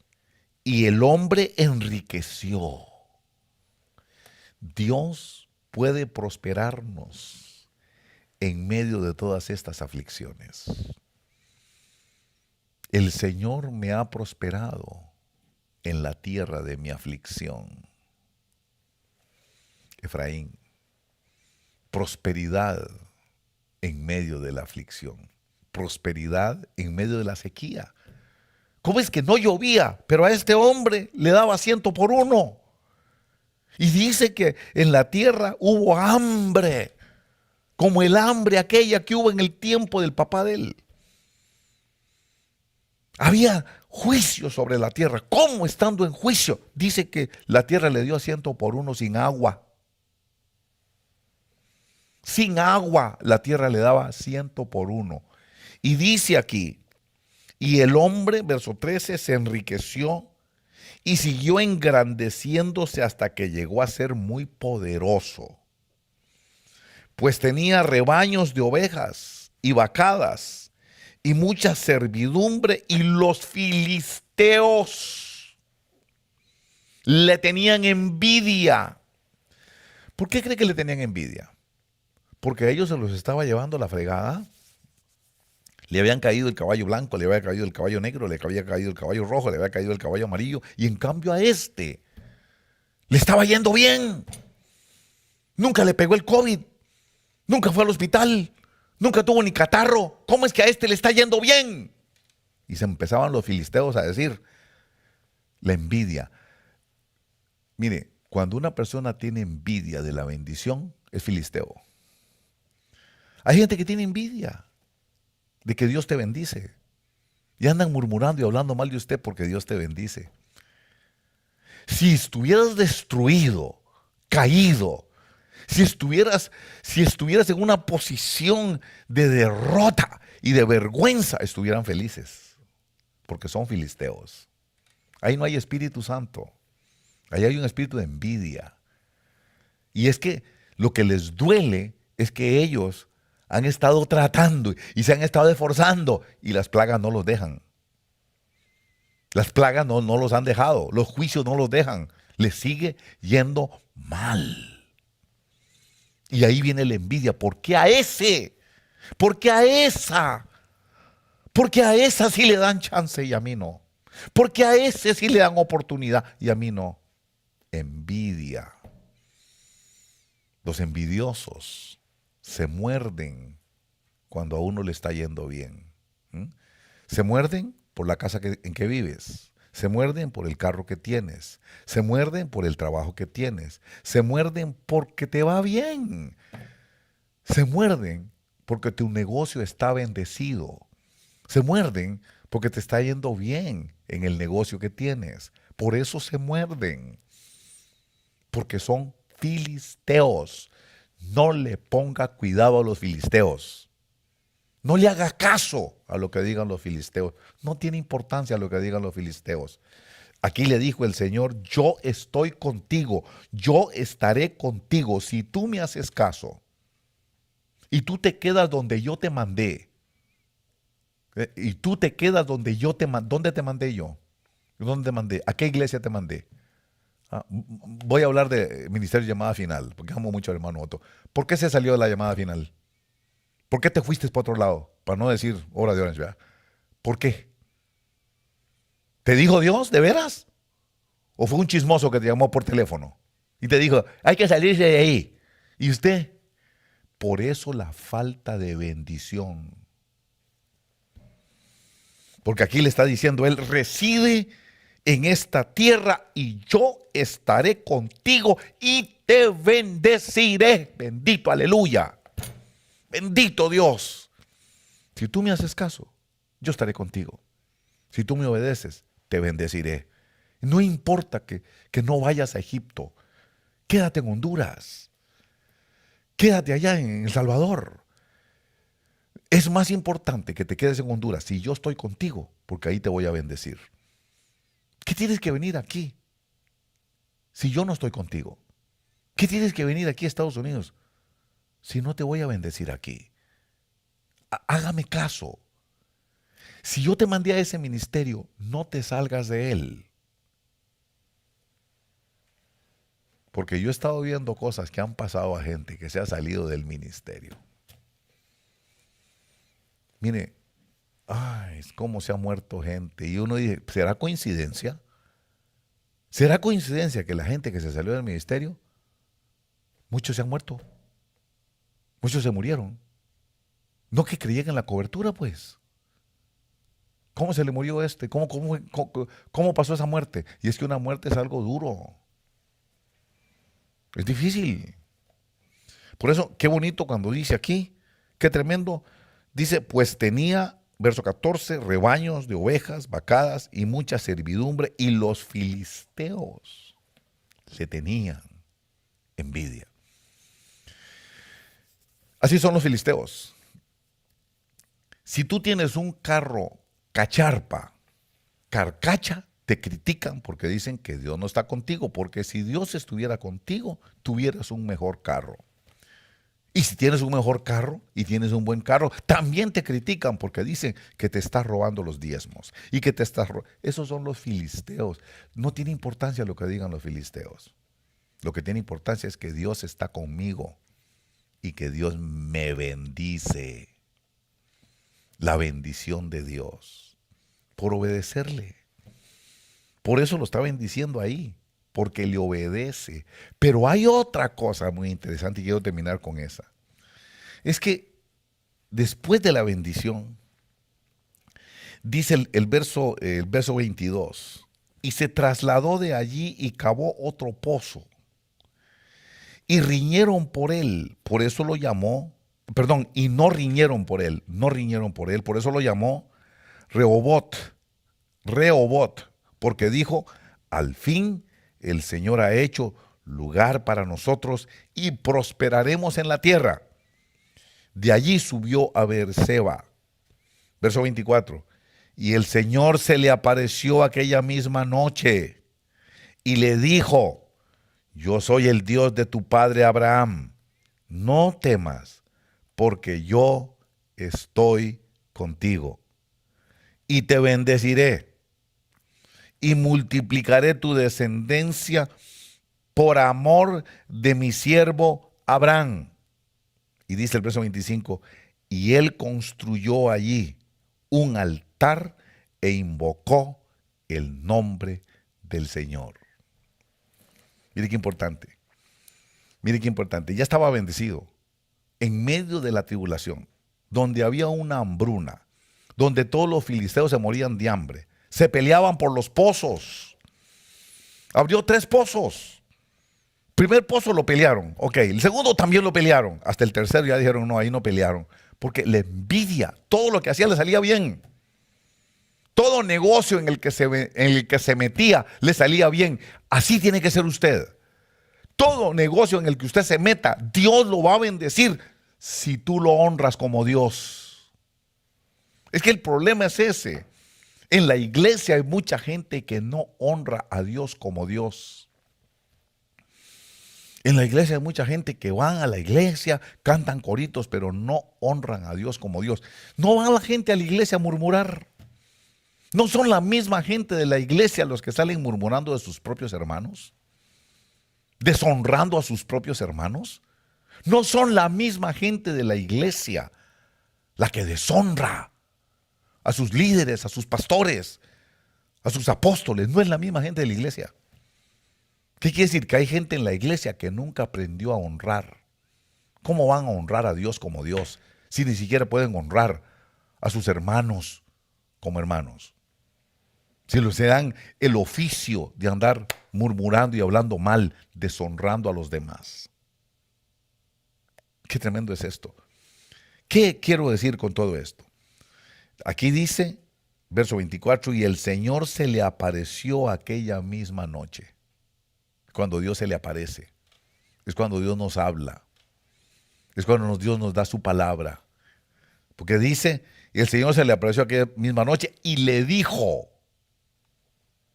y el hombre enriqueció. Dios puede prosperarnos en medio de todas estas aflicciones. El Señor me ha prosperado en la tierra de mi aflicción. Efraín, prosperidad en medio de la aflicción, prosperidad en medio de la sequía. ¿Cómo es que no llovía? Pero a este hombre le daba 100 por 1. Y dice que en la tierra hubo hambre, como el hambre aquella que hubo en el tiempo del papá de él. Había juicio sobre la tierra. ¿Cómo estando en juicio? Dice que la tierra le dio 100 por 1 sin agua. Sin agua la tierra le daba 100 por 1. Y dice aquí, y el hombre, verso 13, se enriqueció y siguió engrandeciéndose hasta que llegó a ser muy poderoso. Pues tenía rebaños de ovejas y vacadas y mucha servidumbre, y los filisteos le tenían envidia. ¿Por qué cree que le tenían envidia? Porque a ellos se los estaba llevando la fregada. Le habían caído el caballo blanco, le había caído el caballo negro, le había caído el caballo rojo, le había caído el caballo amarillo, y en cambio a este le estaba yendo bien. Nunca le pegó el COVID, nunca fue al hospital, nunca tuvo ni catarro. ¿Cómo es que a este le está yendo bien? Y se empezaban los filisteos a decir, la envidia. Mire, cuando una persona tiene envidia de la bendición, es filisteo. Hay gente que tiene envidia de que Dios te bendice, y andan murmurando y hablando mal de usted porque Dios te bendice. Si estuvieras destruido, caído, si estuvieras en una posición de derrota y de vergüenza, estuvieran felices, porque son filisteos. Ahí no hay Espíritu Santo, ahí hay un espíritu de envidia. Y es que lo que les duele es que ellos Han estado tratando y se han estado esforzando y las plagas no los dejan. Las plagas no los han dejado, los juicios no los dejan. Les sigue yendo mal. Y ahí viene la envidia. ¿Por qué a ese? ¿Por qué a esa? ¿Por qué a esa sí le dan chance y a mí no? ¿Por qué a ese sí le dan oportunidad y a mí no? Envidia. Los envidiosos se muerden cuando a uno le está yendo bien. Se muerden por la casa en que vives. Se muerden por el carro que tienes. Se muerden por el trabajo que tienes. Se muerden porque te va bien. Se muerden porque tu negocio está bendecido. Se muerden porque te está yendo bien en el negocio que tienes. Por eso se muerden. Porque son filisteos. No le ponga cuidado a los filisteos. No le haga caso a lo que digan los filisteos. No tiene importancia lo que digan los filisteos. Aquí le dijo el Señor, yo estoy contigo, yo estaré contigo. Si tú me haces caso y tú te quedas donde yo te mandé, y tú te quedas donde yo te mandé, ¿dónde te mandé yo? ¿Dónde te mandé? ¿A qué iglesia te mandé? Voy a hablar de Ministerio de Llamada Final, porque amo mucho al hermano Otto. ¿Por qué se salió de la llamada final? ¿Por qué te fuiste para otro lado? Para no decir hora de Orange, ¿verdad? ¿Por qué? ¿Te dijo Dios, de veras? ¿O fue un chismoso que te llamó por teléfono y te dijo, hay que salirse de ahí? ¿Y usted? Por eso la falta de bendición. Porque aquí le está diciendo, Él reside en esta tierra y yo estaré contigo y te bendeciré. Bendito, aleluya. Bendito Dios. Si tú me haces caso, yo estaré contigo. Si tú me obedeces, te bendeciré. No importa que no vayas a Egipto. Quédate en Honduras. Quédate allá en El Salvador. Es más importante que te quedes en Honduras si yo estoy contigo, porque ahí te voy a bendecir. ¿Qué tienes que venir aquí si yo no estoy contigo? ¿Qué tienes que venir aquí a Estados Unidos si no te voy a bendecir aquí? Hágame caso. Si yo te mandé a ese ministerio, no te salgas de él. Porque yo he estado viendo cosas que han pasado a gente que se ha salido del ministerio. Mire, ay, cómo se ha muerto gente. Y uno dice, ¿será coincidencia? ¿Será coincidencia que la gente que se salió del ministerio, muchos se han muerto? Muchos se murieron. No que creían en la cobertura, pues. ¿Cómo se le murió este? ¿Cómo pasó esa muerte? Y es que una muerte es algo duro. Es difícil. Por eso, qué bonito cuando dice aquí, qué tremendo. Dice, pues tenía, verso 14, rebaños de ovejas, vacadas y mucha servidumbre, y los filisteos le tenían envidia. Así son los filisteos. Si tú tienes un carro cacharpa, carcacha, te critican porque dicen que Dios no está contigo, porque si Dios estuviera contigo, tuvieras un mejor carro. Y si tienes un mejor carro y tienes un buen carro, también te critican porque dicen que te estás robando los diezmos y que te estás esos son los filisteos. No tiene importancia lo que digan los filisteos. Lo que tiene importancia es que Dios está conmigo y que Dios me bendice. La bendición de Dios por obedecerle. Por eso lo está bendiciendo ahí, porque le obedece. Pero hay otra cosa muy interesante y quiero terminar con esa. Es que después de la bendición, dice el verso 22, y se trasladó de allí y cavó otro pozo. Y riñeron por él, por eso lo llamó, y no riñeron por él, por eso lo llamó Rehobot, porque dijo, al fin el Señor ha hecho lugar para nosotros y prosperaremos en la tierra. De allí subió a Beerseba. Verso 24. Y el Señor se le apareció aquella misma noche y le dijo, yo soy el Dios de tu padre Abraham. No temas, porque yo estoy contigo. Y te bendeciré y multiplicaré tu descendencia por amor de mi siervo Abraham. Y dice el verso 25, y él construyó allí un altar e invocó el nombre del Señor. Mire qué importante. Mire qué importante. Ya estaba bendecido en medio de la tribulación, donde había una hambruna, donde todos los filisteos se morían de hambre, se peleaban por los pozos. Abrió 3 pozos. Primer pozo lo pelearon, ok. El segundo también lo pelearon. Hasta el tercero ya dijeron, no, ahí no pelearon. Porque la envidia, todo lo que hacía le salía bien. Todo negocio en el que se metía le salía bien. Así tiene que ser usted. Todo negocio en el que usted se meta, Dios lo va a bendecir si tú lo honras como Dios. Es que el problema es ese. En la iglesia hay mucha gente que no honra a Dios como Dios. En la iglesia hay mucha gente que van a la iglesia, cantan coritos, pero no honran a Dios como Dios. No va la gente a la iglesia a murmurar. ¿No son la misma gente de la iglesia los que salen murmurando de sus propios hermanos? ¿Deshonrando a sus propios hermanos? ¿No son la misma gente de la iglesia la que deshonra a sus líderes, a sus pastores, a sus apóstoles? No es la misma gente de la iglesia. ¿Qué quiere decir? Que hay gente en la iglesia que nunca aprendió a honrar. ¿Cómo van a honrar a Dios como Dios si ni siquiera pueden honrar a sus hermanos como hermanos? Si se dan el oficio de andar murmurando y hablando mal, deshonrando a los demás. Qué tremendo es esto. ¿Qué quiero decir con todo esto? Aquí dice, verso 24, y el Señor se le apareció aquella misma noche. Cuando Dios se le aparece, es cuando Dios nos habla, es cuando Dios nos da su palabra. Porque dice, y el Señor se le apareció aquella misma noche y le dijo,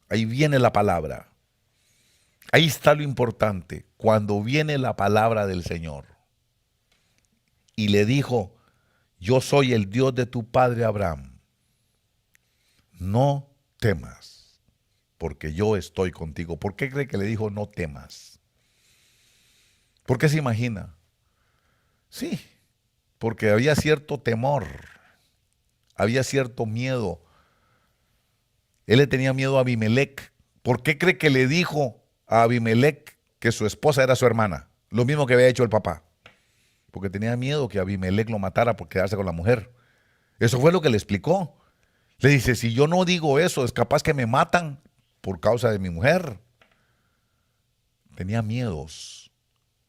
ahí viene la palabra, ahí está lo importante, cuando viene la palabra del Señor. Y le dijo, yo soy el Dios de tu padre Abraham, no temas, porque yo estoy contigo. ¿Por qué cree que le dijo no temas? ¿Por qué se imagina? Sí, porque había cierto temor, había cierto miedo. Él le tenía miedo a Abimelech. ¿Por qué cree que le dijo a Abimelech que su esposa era su hermana? Lo mismo que había hecho el papá. Porque tenía miedo que Abimelech lo matara por quedarse con la mujer. Eso fue lo que le explicó. Le dice, si yo no digo eso, es capaz que me matan por causa de mi mujer. Tenía miedos,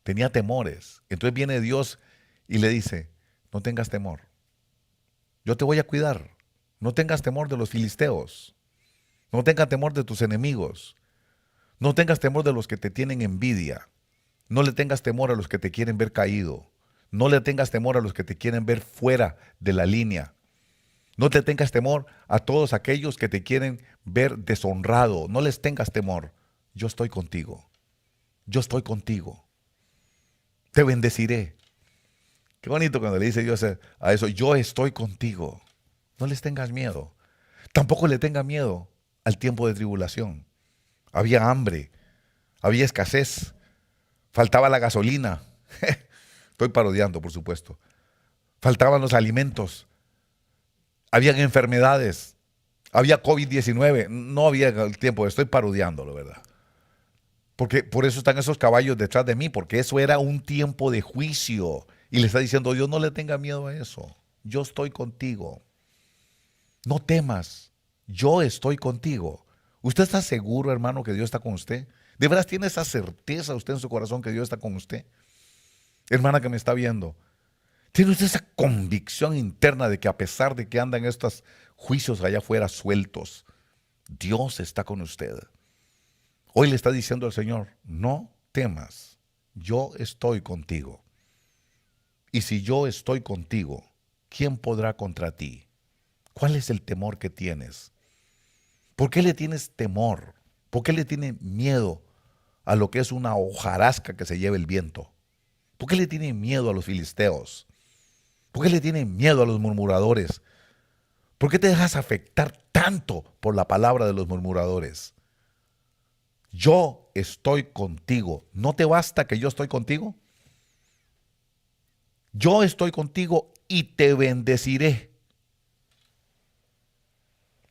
tenía temores. Entonces viene Dios y le dice, no tengas temor. Yo te voy a cuidar. No tengas temor de los filisteos. No tengas temor de tus enemigos. No tengas temor de los que te tienen envidia. No le tengas temor a los que te quieren ver caído. No le tengas temor a los que te quieren ver fuera de la línea. No te tengas temor a todos aquellos que te quieren ver deshonrado. No les tengas temor. Yo estoy contigo. Yo estoy contigo. Te bendeciré. Qué bonito cuando le dice Dios a eso. Yo estoy contigo. No les tengas miedo. Tampoco le tenga miedo al tiempo de tribulación. Había hambre. Había escasez. Faltaba la gasolina. Estoy parodiando, por supuesto. Faltaban los alimentos. Habían enfermedades. Había COVID-19. No había el tiempo. Estoy parodiando, la verdad. Porque por eso están esos caballos detrás de mí. Porque eso era un tiempo de juicio. Y le está diciendo, Dios, no le tenga miedo a eso. Yo estoy contigo. No temas. Yo estoy contigo. ¿Usted está seguro, hermano, que Dios está con usted? ¿De veras tiene esa certeza usted en su corazón que Dios está con usted? Hermana que me está viendo, ¿tiene usted esa convicción interna de que a pesar de que andan estos juicios allá afuera sueltos, Dios está con usted? Hoy le está diciendo al Señor, no temas, yo estoy contigo. Y si yo estoy contigo, ¿quién podrá contra ti? ¿Cuál es el temor que tienes? ¿Por qué le tienes temor? ¿Por qué le tienes miedo a lo que es una hojarasca que se lleva el viento? ¿Por qué le tiene miedo a los filisteos? ¿Por qué le tienen miedo a los murmuradores? ¿Por qué te dejas afectar tanto por la palabra de los murmuradores? Yo estoy contigo. ¿No te basta que yo estoy contigo? Yo estoy contigo y te bendeciré.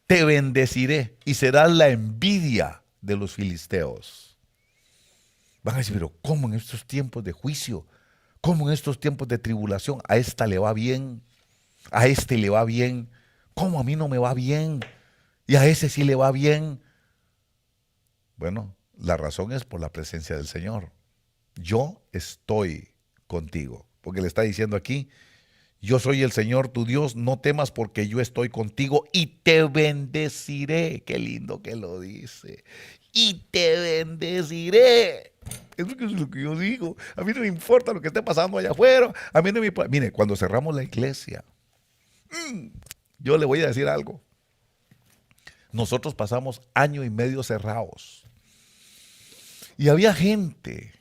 Te bendeciré y serás la envidia de los filisteos. Van a decir, pero ¿cómo en estos tiempos de juicio? ¿Cómo en estos tiempos de tribulación? A esta le va bien, a este le va bien. ¿Cómo a mí no me va bien? Y a ese sí le va bien. Bueno, la razón es por la presencia del Señor. Yo estoy contigo. Porque le está diciendo aquí, yo soy el Señor tu Dios, no temas porque yo estoy contigo y te bendeciré. Qué lindo que lo dice. Y te bendeciré. Eso es lo que yo digo. A mí no me importa lo que esté pasando allá afuera. A mí no me importa. Mire, cuando cerramos la iglesia, yo le voy a decir algo. Nosotros pasamos 1.5 años cerrados. Y había gente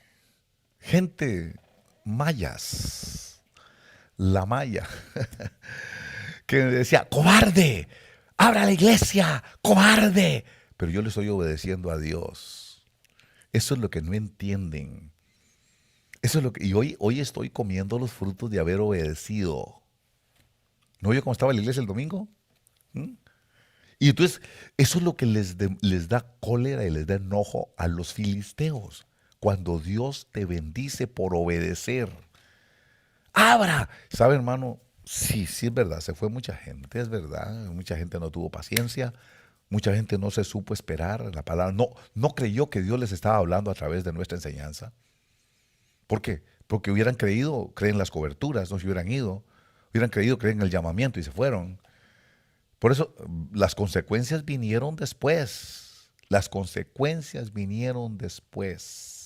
mayas, la maya, que decía, cobarde, abra la iglesia, cobarde. Pero yo le estoy obedeciendo a Dios. Eso es lo que no entienden. Eso es lo que, y hoy estoy comiendo los frutos de haber obedecido. ¿No oye cómo estaba la iglesia el domingo? Y entonces, eso es lo que les da cólera y les da enojo a los filisteos. Cuando Dios te bendice por obedecer. ¡Abra! ¿Sabe, hermano? Sí, es verdad, se fue mucha gente, es verdad. Mucha gente no tuvo paciencia. Mucha gente no se supo esperar la palabra. No creyó que Dios les estaba hablando a través de nuestra enseñanza. ¿Por qué? Porque hubieran creído, creen las coberturas, no se hubieran ido. Hubieran creído, creen el llamamiento y se fueron. Por eso las consecuencias vinieron después. Las consecuencias vinieron después.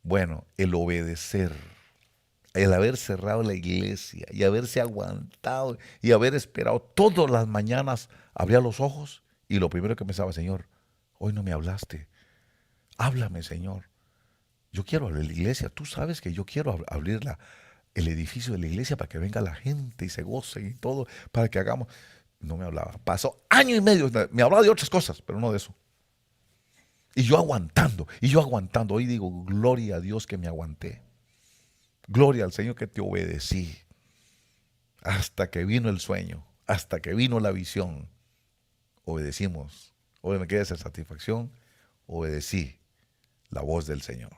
Bueno, el obedecer, el haber cerrado la iglesia y haberse aguantado y haber esperado todas las mañanas, abría los ojos y lo primero que pensaba, Señor, hoy no me hablaste. Háblame, Señor. Yo quiero abrir la iglesia. Tú sabes que yo quiero abrir el edificio de la iglesia para que venga la gente y se goce y todo, para que hagamos. No me hablaba. Pasó 1.5 años, me hablaba de otras cosas, pero no de eso. Y yo aguantando. Hoy digo, gloria a Dios que me aguanté. Gloria al Señor que te obedecí. Hasta que vino el sueño, hasta que vino la visión. Obedecimos. Hoy me queda esa satisfacción. Obedecí la voz del Señor.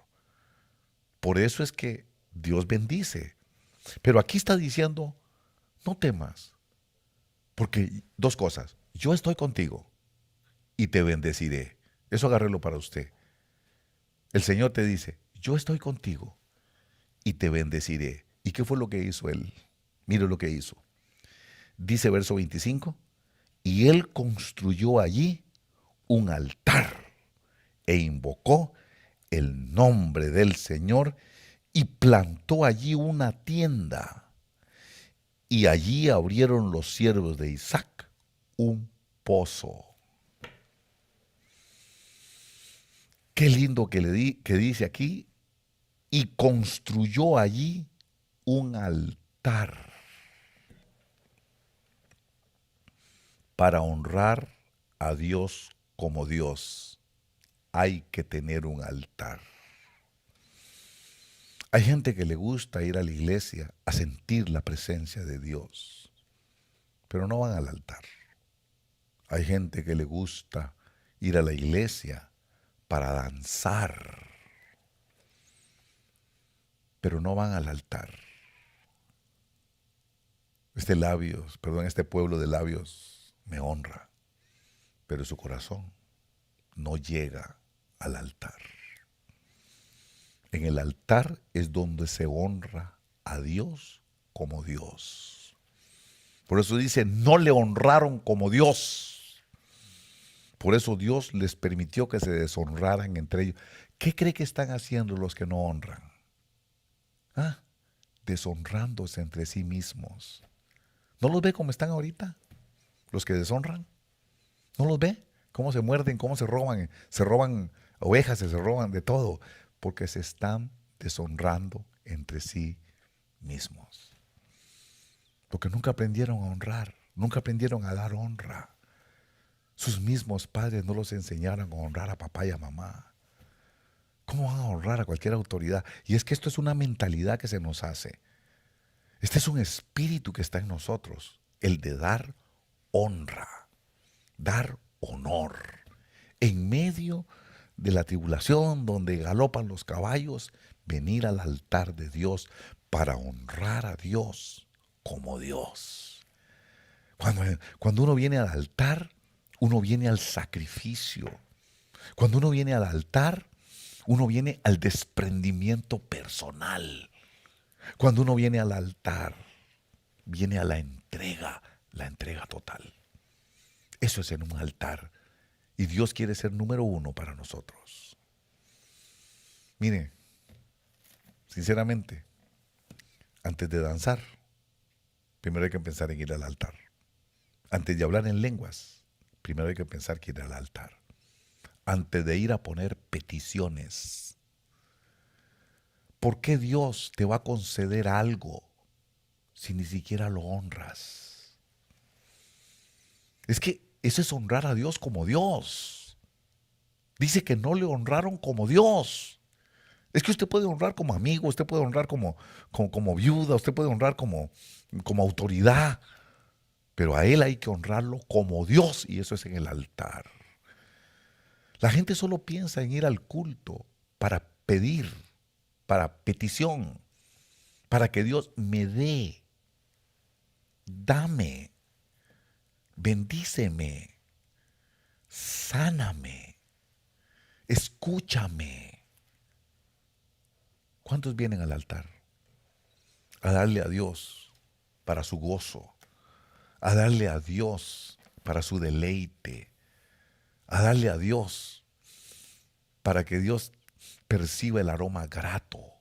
Por eso es que Dios bendice. Pero aquí está diciendo, no temas. Porque 2 cosas. Yo estoy contigo y te bendeciré. Eso agárrelo para usted. El Señor te dice, yo estoy contigo y te bendeciré. ¿Y qué fue lo que hizo Él? Mire lo que hizo. Dice verso 25, y Él construyó allí un altar e invocó el nombre del Señor y plantó allí una tienda. Y allí abrieron los siervos de Isaac un pozo. Qué lindo que dice aquí, y construyó allí un altar para honrar a Dios como Dios. Hay que tener un altar. Hay gente que le gusta ir a la iglesia a sentir la presencia de Dios, pero no van al altar. Hay gente que le gusta ir a la iglesia para danzar, pero no van al altar. Este pueblo de labios me honra, pero su corazón no llega al altar. En el altar es donde se honra a Dios como Dios. Por eso dice, no le honraron como Dios. Por eso Dios les permitió que se deshonraran entre ellos. ¿Qué cree que están haciendo los que no honran? Deshonrándose entre sí mismos. ¿No los ve como están ahorita? Los que deshonran. ¿No los ve? ¿Cómo se muerden? ¿Cómo se roban? Se roban ovejas, se roban de todo. Porque se están deshonrando entre sí mismos. Porque nunca aprendieron a honrar, nunca aprendieron a dar honra. Sus mismos padres no los enseñaron a honrar a papá y a mamá. ¿Cómo van a honrar a cualquier autoridad? Y es que esto es una mentalidad que se nos hace. Este es un espíritu que está en nosotros, el de dar honra, dar honor. En medio de la tribulación donde galopan los caballos, venir al altar de Dios para honrar a Dios como Dios. Cuando uno viene al altar, uno viene al sacrificio. Cuando uno viene al altar, uno viene al desprendimiento personal. Cuando uno viene al altar, viene a la entrega total. Eso es en un altar. Y Dios quiere ser número uno para nosotros. Mire, sinceramente, antes de danzar, primero hay que pensar en ir al altar. Antes de hablar en lenguas, primero hay que pensar que ir al altar. Antes de ir a poner peticiones, ¿por qué Dios te va a conceder algo si ni siquiera lo honras? Es que eso es honrar a Dios como Dios. Dice que no le honraron como Dios. Es que usted puede honrar como amigo, usted puede honrar como viuda, usted puede honrar como autoridad, pero a Él hay que honrarlo como Dios, y eso es en el altar. La gente solo piensa en ir al culto para pedir, para petición, para que Dios me dé, dame, bendíceme, sáname, escúchame. ¿Cuántos vienen al altar? A darle a Dios para su gozo, a darle a Dios para su deleite, a darle a Dios para que Dios perciba el aroma grato.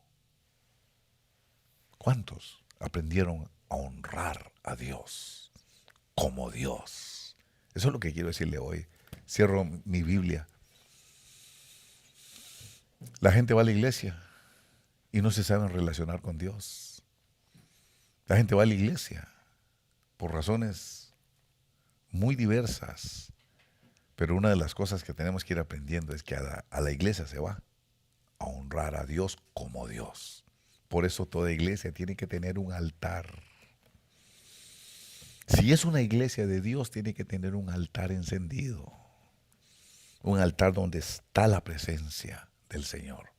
¿Cuántos aprendieron a honrar a Dios como Dios? Eso es lo que quiero decirle hoy. Cierro mi Biblia. La gente va a la iglesia y no se saben relacionar con Dios. La gente va a la iglesia por razones muy diversas, pero una de las cosas que tenemos que ir aprendiendo es que a la iglesia se va a honrar a Dios como Dios. Por eso toda iglesia tiene que tener un altar. Si es una iglesia de Dios, tiene que tener un altar encendido. Un altar donde está la presencia del Señor.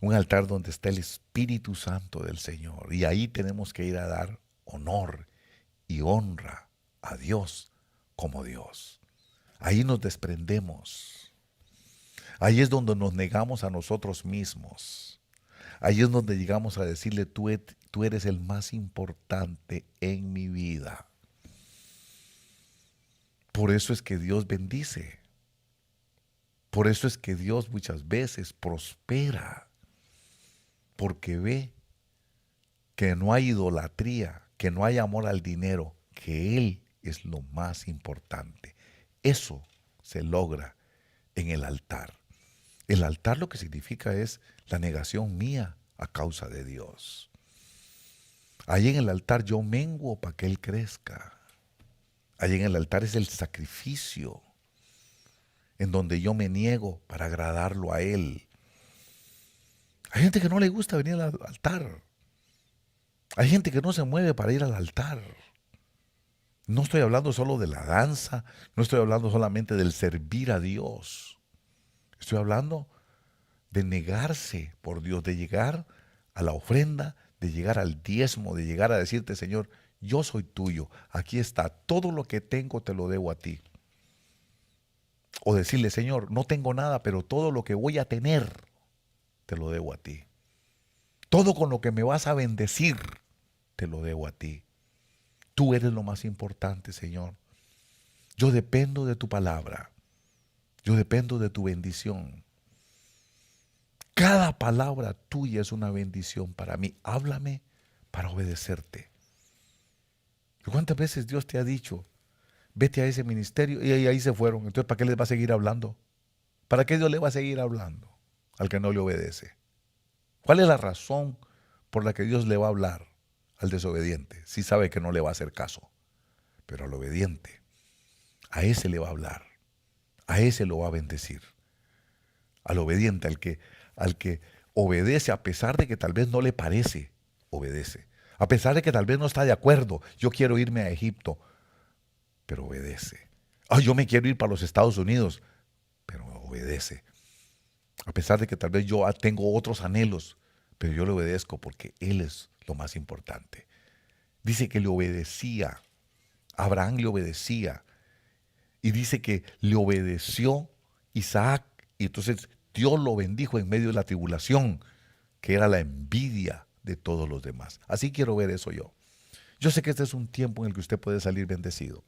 Un altar donde está el Espíritu Santo del Señor. Y ahí tenemos que ir a dar honor y honra a Dios como Dios. Ahí nos desprendemos. Ahí es donde nos negamos a nosotros mismos. Ahí es donde llegamos a decirle, tú eres el más importante en mi vida. Por eso es que Dios bendice. Por eso es que Dios muchas veces prospera. Porque ve que no hay idolatría, que no hay amor al dinero, que Él es lo más importante. Eso se logra en el altar. El altar lo que significa es la negación mía a causa de Dios. Ahí en el altar yo menguo para que Él crezca. Ahí en el altar es el sacrificio, en donde yo me niego para agradarlo a Él. Hay gente que no le gusta venir al altar. Hay gente que no se mueve para ir al altar. No estoy hablando solo de la danza, no estoy hablando solamente del servir a Dios. Estoy hablando de negarse por Dios, de llegar a la ofrenda, de llegar al diezmo, de llegar a decirte, Señor, yo soy tuyo, aquí está, todo lo que tengo te lo debo a ti. O decirle, Señor, no tengo nada, pero todo lo que voy a tener te lo debo a ti. Todo con lo que me vas a bendecir, te lo debo a ti. Tú eres lo más importante, Señor. Yo dependo de tu palabra. Yo dependo de tu bendición. Cada palabra tuya es una bendición para mí. Háblame para obedecerte. ¿Y cuántas veces Dios te ha dicho, vete a ese ministerio? Y ahí se fueron. Entonces, ¿para qué les va a seguir hablando? ¿Para qué Dios le va a seguir hablando al que no le obedece? ¿Cuál es la razón por la que Dios le va a hablar al desobediente. Sí sabe que no le va a hacer caso, pero al obediente, a ese le va a hablar, a ese lo va a bendecir. Al obediente, al que obedece a pesar de que tal vez no le parece, obedece. A pesar de que tal vez no está de acuerdo, yo quiero irme a Egipto, pero obedece. Yo me quiero ir para los Estados Unidos, pero obedece. A pesar de que tal vez yo tengo otros anhelos, pero yo le obedezco porque Él es lo más importante. Dice que le obedecía, Abraham le obedecía, y dice que le obedeció Isaac, y entonces Dios lo bendijo en medio de la tribulación, que era la envidia de todos los demás. Así quiero ver eso yo. Yo sé que este es un tiempo en el que usted puede salir bendecido.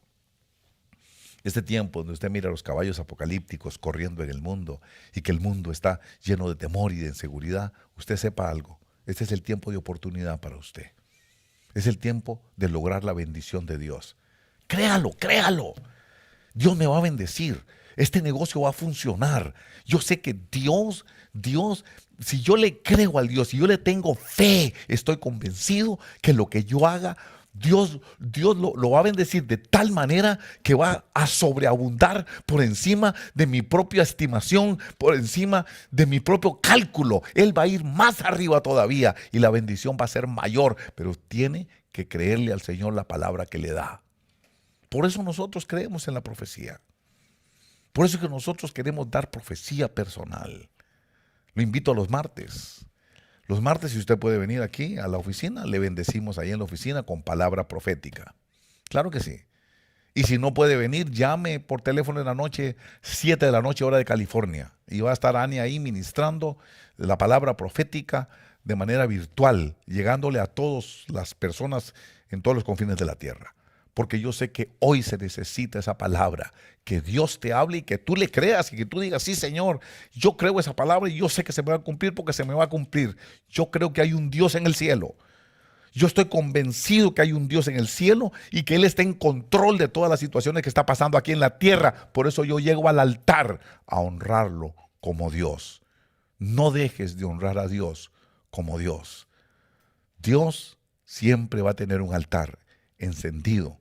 Este tiempo donde usted mira a los caballos apocalípticos corriendo en el mundo y que el mundo está lleno de temor y de inseguridad, usted sepa algo. Este es el tiempo de oportunidad para usted. Es el tiempo de lograr la bendición de Dios. Créalo, créalo. Dios me va a bendecir. Este negocio va a funcionar. Yo sé que Dios, si yo le creo al Dios, si yo le tengo fe, estoy convencido que lo que yo haga, Dios lo va a bendecir de tal manera que va a sobreabundar por encima de mi propia estimación, por encima de mi propio cálculo. Él va a ir más arriba todavía y la bendición va a ser mayor, pero tiene que creerle al Señor la palabra que le da. Por eso nosotros creemos en la profecía. Por eso es que nosotros queremos dar profecía personal. Lo invito a los martes. Los martes, si usted puede venir aquí a la oficina, le bendecimos ahí en la oficina con palabra profética. Claro que sí. Y si no puede venir, llame por teléfono en la noche, 7 de la noche, hora de California. Y va a estar Ani ahí ministrando la palabra profética de manera virtual, llegándole a todas las personas en todos los confines de la tierra. Porque yo sé que hoy se necesita esa palabra, que Dios te hable y que tú le creas y que tú digas, sí Señor, yo creo esa palabra y yo sé que se me va a cumplir porque se me va a cumplir. Yo creo que hay un Dios en el cielo. Yo estoy convencido que hay un Dios en el cielo y que Él está en control de todas las situaciones que está pasando aquí en la tierra. Por eso yo llego al altar a honrarlo como Dios. No dejes de honrar a Dios como Dios. Dios siempre va a tener un altar encendido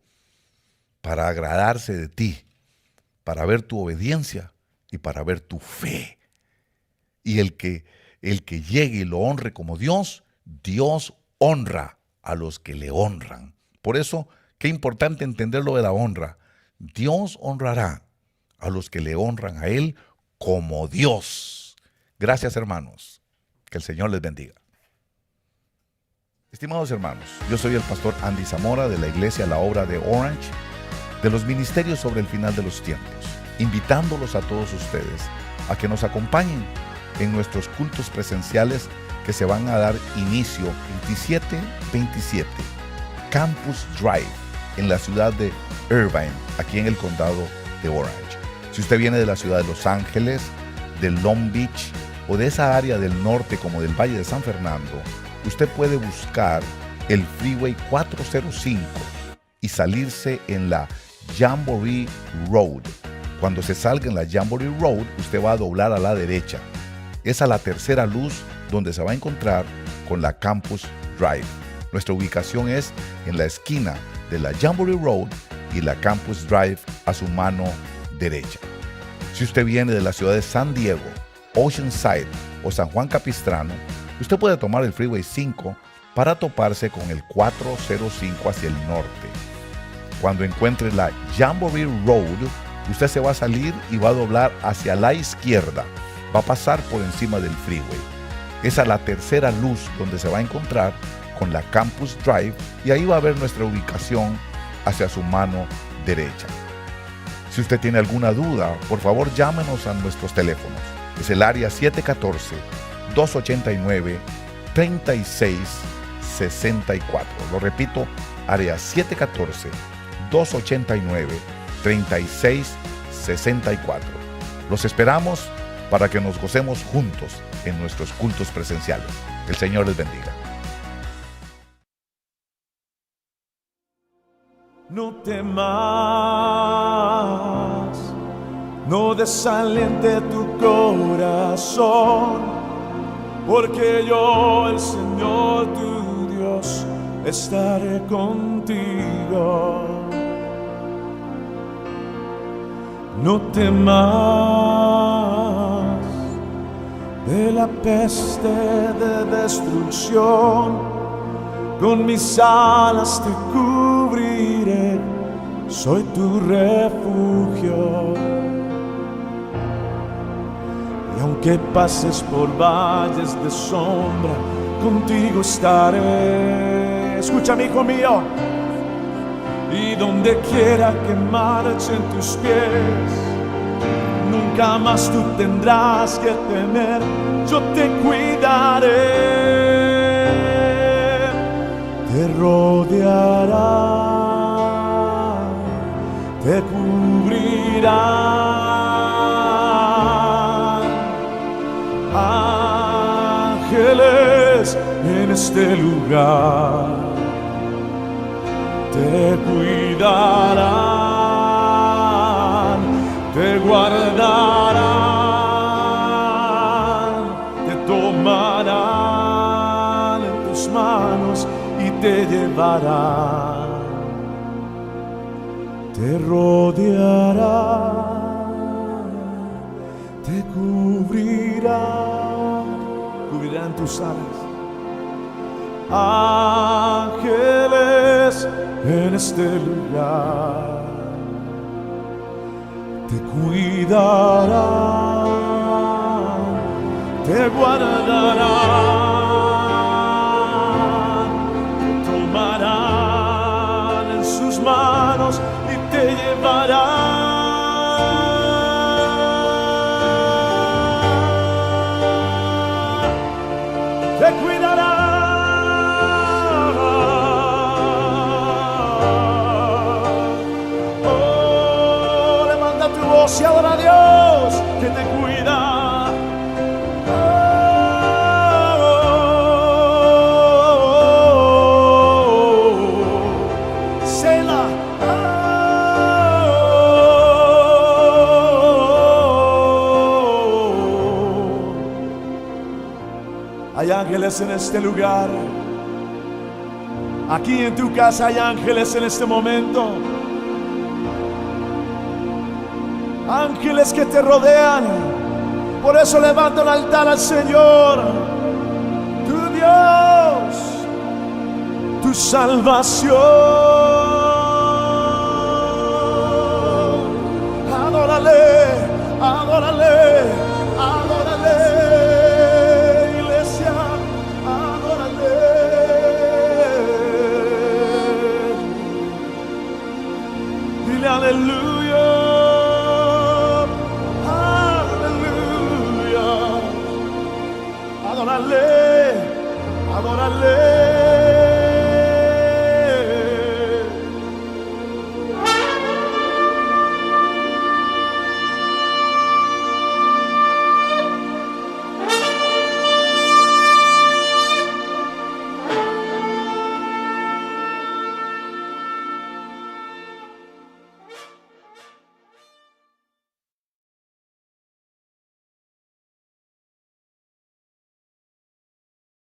para agradarse de ti, para ver tu obediencia y para ver tu fe. Y el que llegue y lo honre como Dios, Dios honra a los que le honran. Por eso, qué importante entender lo de la honra. Dios honrará a los que le honran a Él como Dios. Gracias, hermanos. Que el Señor les bendiga. Estimados hermanos, yo soy el pastor Andy Zamora de la Iglesia La Obra de Orange, de los ministerios sobre el final de los tiempos, invitándolos a todos ustedes a que nos acompañen en nuestros cultos presenciales que se van a dar inicio 27-27, Campus Drive, en la ciudad de Irvine, aquí en el condado de Orange. Si usted viene de la ciudad de Los Ángeles, de Long Beach o de esa área del norte como del Valle de San Fernando, usted puede buscar el Freeway 405 y salirse en la Jamboree Road. Cuando se salga en la Jamboree Road, usted va a doblar a la derecha. Es a la tercera luz donde se va a encontrar con la Campus Drive. Nuestra ubicación es en la esquina de la Jamboree Road y la Campus Drive a su mano derecha. Si usted viene de la ciudad de San Diego, Oceanside o San Juan Capistrano, usted puede tomar el Freeway 5 para toparse con el 405 hacia el norte. Cuando encuentre la Jamboree Road, usted se va a salir y va a doblar hacia la izquierda. Va a pasar por encima del freeway. Es a la tercera luz donde se va a encontrar con la Campus Drive y ahí va a ver nuestra ubicación hacia su mano derecha. Si usted tiene alguna duda, por favor llámenos a nuestros teléfonos. Es el área 714-289-3664. Lo repito, área 714-289-3664. Los esperamos para que nos gocemos juntos en nuestros cultos presenciales. El Señor les bendiga. No temas, no desaliente tu corazón. porque yo, el Señor tu Dios, estaré contigo. No temas de la peste de destrucción, con mis alas te cubriré, soy tu refugio. Y aunque pases por valles de sombra, contigo estaré. Escúchame, hijo mío. Y donde quiera que marchen tus pies, nunca más tú tendrás que temer, yo te cuidaré. Te rodeará, te cubrirá. Ángeles en este lugar te cuidarán, te guardarán, te tomarán en tus manos y te llevarán. Te rodearán, te cubrirán tus alas. Ángeles en este lugar te cuidarán, te guardarán, te tomarán en sus manos y te llevarán, te cuidarán. Y adora a Dios que te cuida. Selah. Hay ángeles en este lugar. Aquí en tu casa hay ángeles en este momento. Ángeles que te rodean. Por eso levanta el altar al Señor, tu Dios, tu salvación. Adórale, adórale, adórale, iglesia, adórale. Dile aleluya. Adórale, adórale.